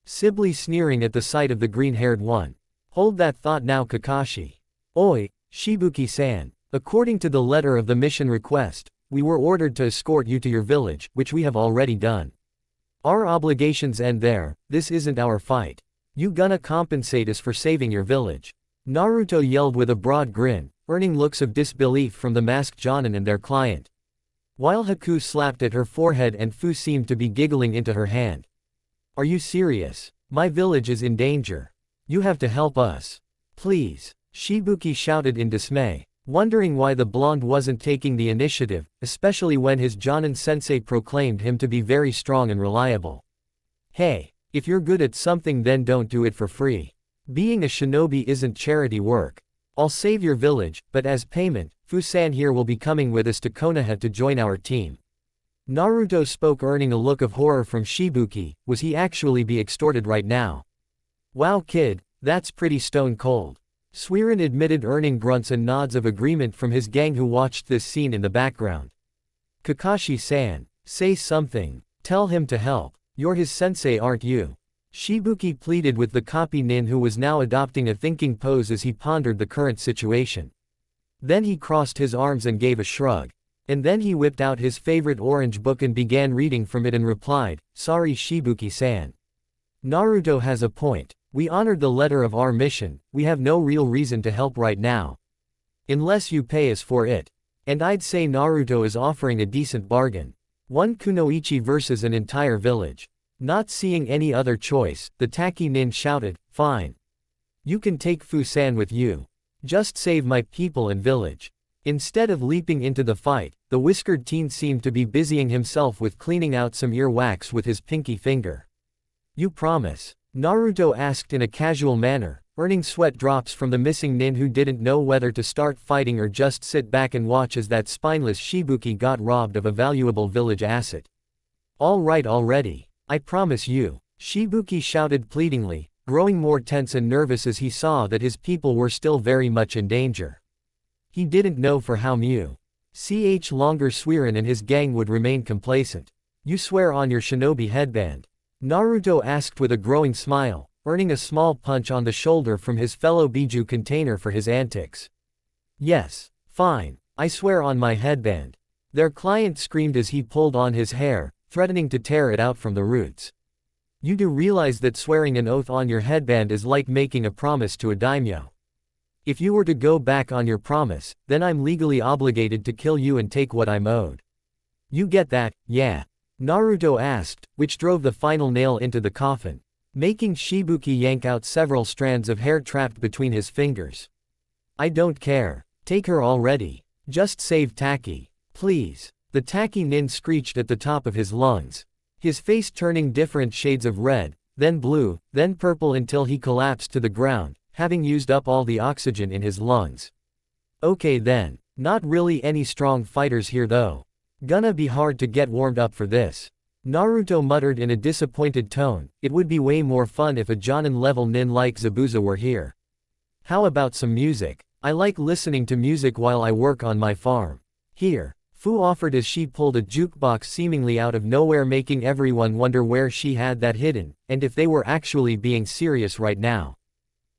Sibley sneering at the sight of the green-haired one. Hold that thought now, Kakashi. Oi, Shibuki-san. According to the letter of the mission request, we were ordered to escort you to your village, which we have already done. Our obligations end there. This isn't our fight. You gonna compensate us for saving your village? Naruto yelled with a broad grin, earning looks of disbelief from the masked Jonin and their client. While Haku slapped at her forehead and Fu seemed to be giggling into her hand. Are you serious? My village is in danger. You have to help us. Please. Shibuki shouted in dismay, wondering why the blonde wasn't taking the initiative, especially when his Jonin sensei proclaimed him to be very strong and reliable. Hey, if you're good at something, then don't do it for free. Being a shinobi isn't charity work. I'll save your village, but as payment, Fu-san here will be coming with us to Konoha to join our team. Naruto spoke, earning a look of horror from Shibuki. Was he actually be extorted right now? Wow kid, that's pretty stone cold. Suiran admitted, earning grunts and nods of agreement from his gang who watched this scene in the background. Kakashi-san, say something. Tell him to help. You're his sensei, aren't you? Shibuki pleaded with the copy nin, who was now adopting a thinking pose as he pondered the current situation. Then he crossed his arms and gave a shrug. And then he whipped out his favorite orange book and began reading from it and replied, Sorry Shibuki-san. Naruto has a point. We honored the letter of our mission, we have no real reason to help right now. Unless you pay us for it. And I'd say Naruto is offering a decent bargain. One kunoichi versus an entire village. Not seeing any other choice, the Taki nin shouted, Fine. You can take Fu-san with you. Just save my people and village. Instead of leaping into the fight, the whiskered teen seemed to be busying himself with cleaning out some ear wax with his pinky finger. You promise? Naruto asked in a casual manner, earning sweat drops from the missing nin, who didn't know whether to start fighting or just sit back and watch as that spineless Shibuki got robbed of a valuable village asset. All right already. I promise you, Shibuki shouted pleadingly, growing more tense and nervous as he saw that his people were still very much in danger. He didn't know for how longer Suiran and his gang would remain complacent. You swear on your shinobi headband? Naruto asked with a growing smile, earning a small punch on the shoulder from his fellow Biju container for his antics. Yes, fine, I swear on my headband. Their client screamed as he pulled on his hair, threatening to tear it out from the roots. You do realize that swearing an oath on your headband is like making a promise to a daimyo. If you were to go back on your promise, then I'm legally obligated to kill you and take what I'm owed. You get that, yeah? Naruto asked, which drove the final nail into the coffin, making Shibuki yank out several strands of hair trapped between his fingers. I don't care. Take her already. Just save Taki. Please. The Taki nin screeched at the top of his lungs. His face turning different shades of red, then blue, then purple until he collapsed to the ground, having used up all the oxygen in his lungs. Okay then. Not really any strong fighters here though. Gonna be hard to get warmed up for this. Naruto muttered in a disappointed tone, it would be way more fun if a Jonin-level nin like Zabuza were here. How about some music? I like listening to music while I work on my farm. Here. Fu offered as she pulled a jukebox seemingly out of nowhere, making everyone wonder where she had that hidden, and if they were actually being serious right now.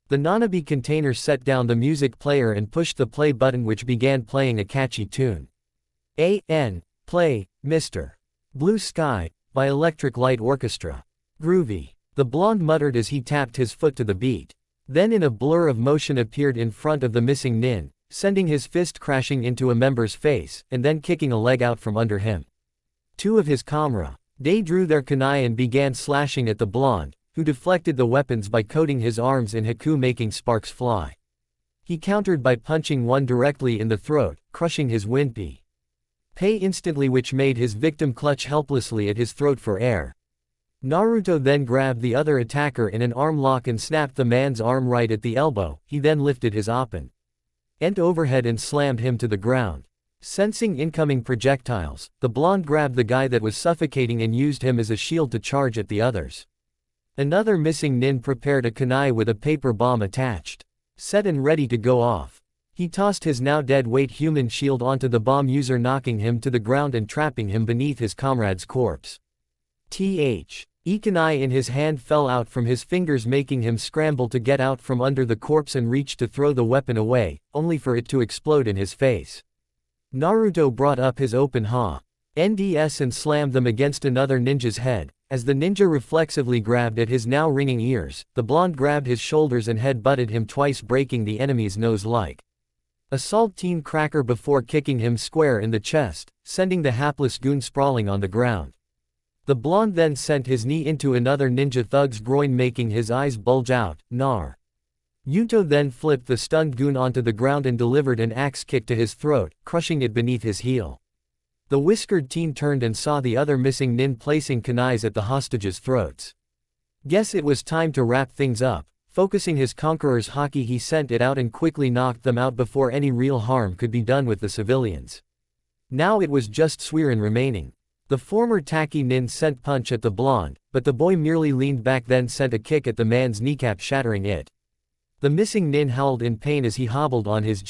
The Nanabi container set down the music player and pushed the play button, which began playing a catchy tune. Play, Mr. Blue Sky, by Electric Light Orchestra. Groovy. The blonde muttered as he tapped his foot to the beat. Then in a blur of motion appeared in front of the missing nin, sending his fist crashing into a member's face, and then kicking a leg out from under him. Two of his camera They drew their kunai and began slashing at the blonde, who deflected the weapons by coating his arms in Haku, making sparks fly. He countered by punching one directly in the throat, crushing his windpipe instantly, which made his victim clutch helplessly at his throat for air. Naruto then grabbed the other attacker in an arm lock and snapped the man's arm right at the elbow. He then lifted his opponent overhead and slammed him to the ground. Sensing incoming projectiles, the blonde grabbed the guy that was suffocating and used him as a shield to charge at the others. Another missing nin prepared a kunai with a paper bomb attached, set and ready to go off. He tossed his now dead weight human shield onto the bomb user, knocking him to the ground and trapping him beneath his comrade's corpse. Kunai in his hand fell out from his fingers, making him scramble to get out from under the corpse and reach to throw the weapon away, only for it to explode in his face. Naruto brought up his open hands and slammed them against another ninja's head. As the ninja reflexively grabbed at his now ringing ears, the blonde grabbed his shoulders and head-butted him twice, breaking the enemy's nose like a saltine cracker before kicking him square in the chest, sending the hapless goon sprawling on the ground. The blonde then sent his knee into another ninja thug's groin, making his eyes bulge out. Naruto then flipped the stunned goon onto the ground and delivered an axe kick to his throat, crushing it beneath his heel. The whiskered teen turned and saw the other missing nin placing kunais at the hostages' throats. Guess it was time to wrap things up. Focusing his conqueror's haki, he sent it out and quickly knocked them out before any real harm could be done with the civilians. Now it was just Suiren remaining. The former Taki nin sent punch at the blonde, but the boy merely leaned back, then sent a kick at the man's kneecap, shattering it. The missing nin howled in pain as he hobbled on his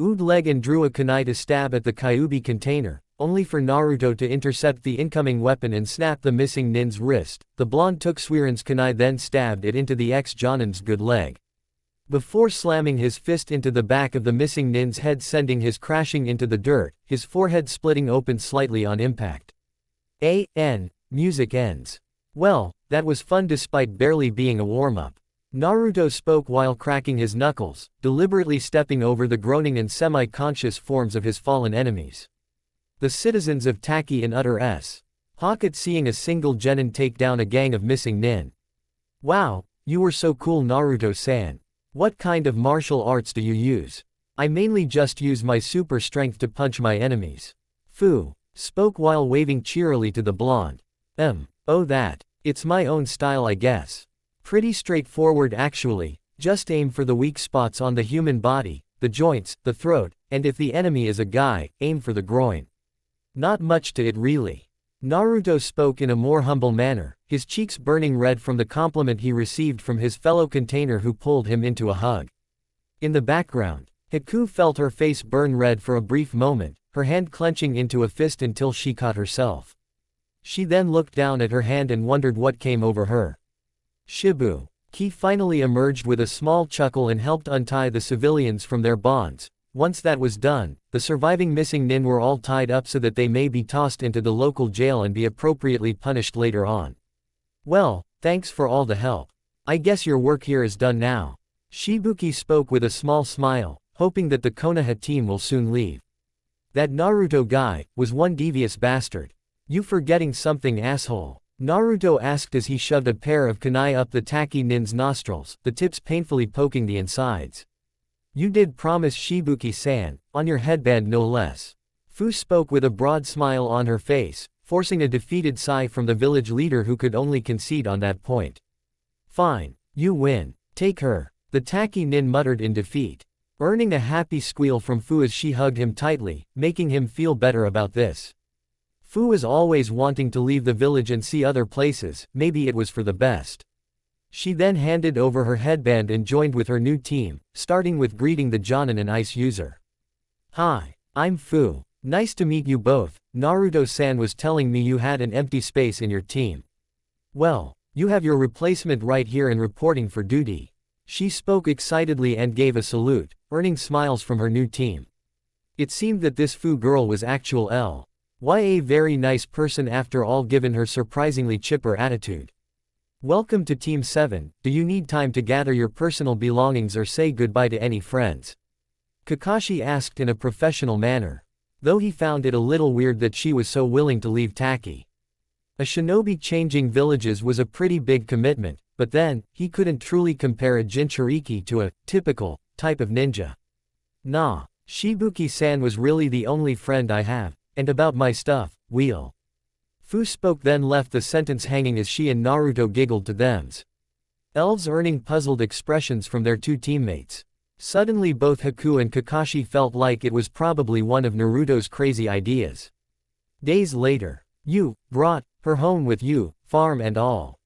Ood leg and drew a kunai to stab at the Kyuubi container, only for Naruto to intercept the incoming weapon and snap the missing nin's wrist. The blonde took Suiren's kunai, then stabbed it into the ex-jonin's good leg, before slamming his fist into the back of the missing nin's head, sending his crashing into the dirt, his forehead splitting open slightly on impact. Music ends. Well, that was fun despite barely being a warm-up. Naruto spoke while cracking his knuckles, deliberately stepping over the groaning and semi-conscious forms of his fallen enemies. The citizens of Taki in utter shock at seeing a single genin take down a gang of missing nin. Wow, you were so cool, Naruto-san. What kind of martial arts do you use? I mainly just use my super strength to punch my enemies. Fu spoke while waving cheerily to the blonde. Oh, that. It's my own style, I guess. Pretty straightforward actually, just aim for the weak spots on the human body, the joints, the throat, and if the enemy is a guy, aim for the groin. Not much to it really. Naruto spoke in a more humble manner, his cheeks burning red from the compliment he received from his fellow container, who pulled him into a hug. In the background, Haku felt her face burn red for a brief moment, her hand clenching into a fist until she caught herself. She then looked down at her hand and wondered what came over her. Shibuki finally emerged with a small chuckle and helped untie the civilians from their bonds. Once that was done, the surviving missing nin were all tied up so that they may be tossed into the local jail and be appropriately punished later on. Well, thanks for all the help. I guess your work here is done now. Shibuki spoke with a small smile, hoping that the Konoha team will soon leave. That Naruto guy was one devious bastard. You forgetting something, asshole? Naruto asked as he shoved a pair of kunai up the Taki nin's nostrils, the tips painfully poking the insides. You did promise, Shibuki-san, on your headband no less. Fu spoke with a broad smile on her face, forcing a defeated sigh from the village leader, who could only concede on that point. Fine, you win. Take her. The Taki nin muttered in defeat, earning a happy squeal from Fu as she hugged him tightly, making him feel better about this. Fu was always wanting to leave the village and see other places, maybe it was for the best. She then handed over her headband and joined with her new team, starting with greeting the Jonin and Ice user. Hi, I'm Fu. Nice to meet you both. Naruto-san was telling me you had an empty space in your team. Well, you have your replacement right here and reporting for duty. She spoke excitedly and gave a salute, earning smiles from her new team. It seemed that this Fu girl was actual a very nice person after all, given her surprisingly chipper attitude. Welcome to Team 7, do you need time to gather your personal belongings or say goodbye to any friends? Kakashi asked in a professional manner, though he found it a little weird that she was so willing to leave Taki. A shinobi changing villages was a pretty big commitment, but then, he couldn't truly compare a Jinchuriki to a typical type of ninja. Nah, Shibuki-san was really the only friend I have, and about my stuff, wheel. Fu spoke then left the sentence hanging as she and Naruto giggled to themselves. Earning puzzled expressions from their two teammates. Suddenly both Haku and Kakashi felt like it was probably one of Naruto's crazy ideas. Days later. You brought her home with you, farm and all.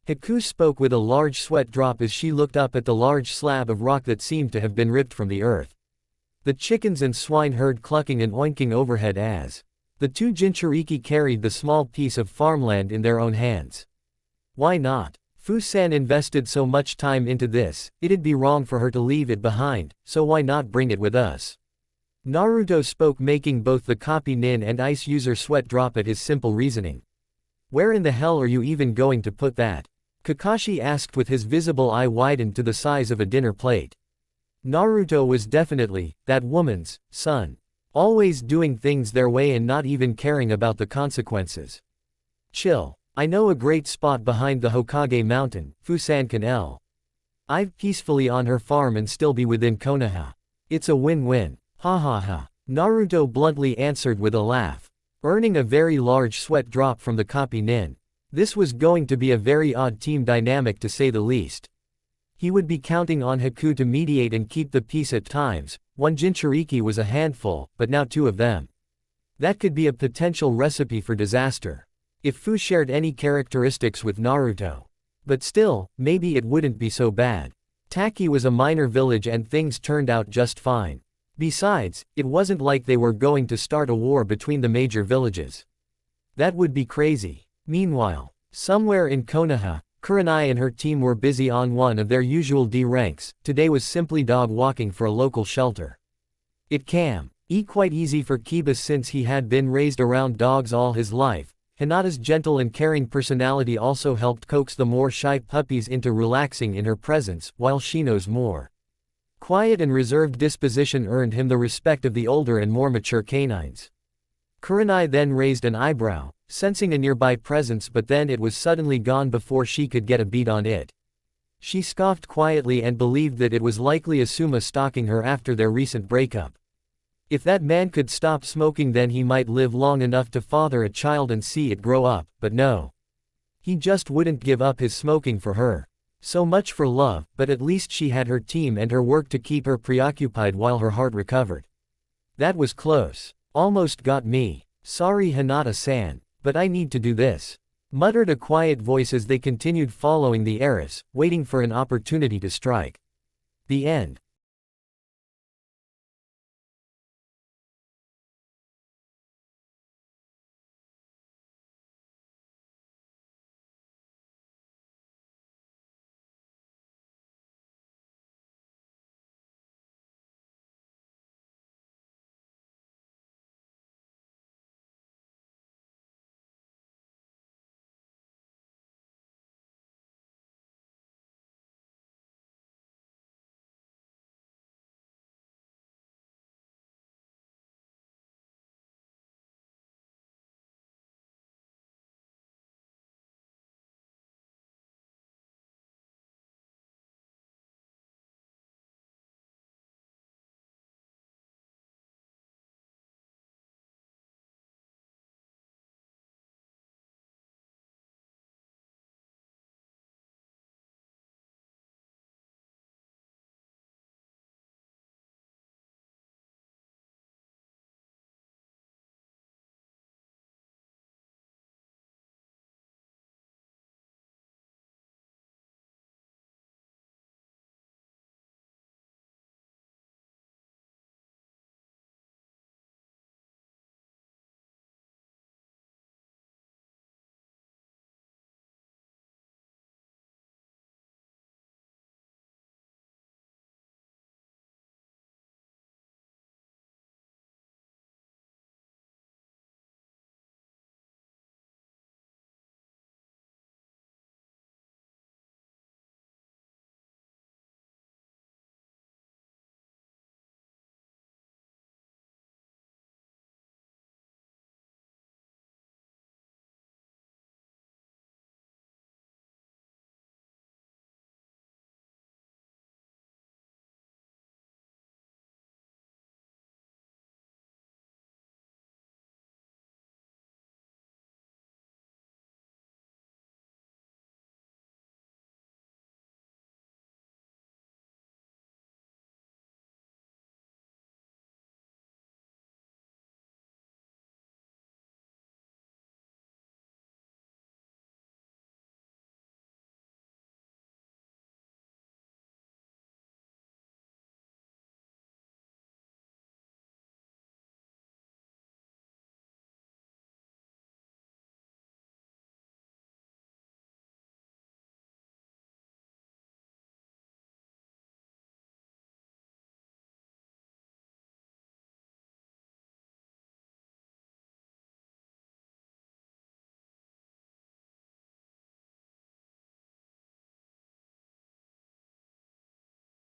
Haku spoke with a large sweat drop as she looked up at the large slab of rock that seemed to have been ripped from the earth. The chickens and swine heard clucking and oinking overhead as the two Jinchuriki carried the small piece of farmland in their own hands. Why not? Fu-san invested so much time into this, it'd be wrong for her to leave it behind, so why not bring it with us? Naruto spoke, making both the copy nin and ice user sweat drop at his simple reasoning. Where in the hell are you even going to put that? Kakashi asked with his visible eye widened to the size of a dinner plate. Naruto was definitely that woman's son. Always doing things their way and not even caring about the consequences. Chill. I know a great spot behind the Hokage mountain, Fu-san can live peacefully on her farm and still be within Konoha. It's a win-win. Ha ha ha. Naruto bluntly answered with a laugh. Earning a very large sweat drop from the copy nin. This was going to be a very odd team dynamic to say the least. He would be counting on Haku to mediate and keep the peace at times. One Jinchuriki was a handful, but now two of them. That could be a potential recipe for disaster. If Fu shared any characteristics with Naruto. But still, maybe it wouldn't be so bad. Taki was a minor village and things turned out just fine. Besides, it wasn't like they were going to start a war between the major villages. That would be crazy. Meanwhile, somewhere in Konoha, Kurenai and her team were busy on one of their usual D ranks. Today was simply dog walking for a local shelter. It can be quite easy for Kiba since he had been raised around dogs all his life. Hinata's gentle and caring personality also helped coax the more shy puppies into relaxing in her presence, while Shino's more quiet and reserved disposition earned him the respect of the older and more mature canines. Kurenai then raised an eyebrow, sensing a nearby presence, but then it was suddenly gone before she could get a beat on it. She scoffed quietly and believed that it was likely Asuma stalking her after their recent breakup. If that man could stop smoking, then he might live long enough to father a child and see it grow up, but no. He just wouldn't give up his smoking for her. So much for love, but at least she had her team and her work to keep her preoccupied while her heart recovered. That was close. Almost got me. Sorry Hinata-san, but I need to do this. Muttered a quiet voice as they continued following the heiress, waiting for an opportunity to strike. The end.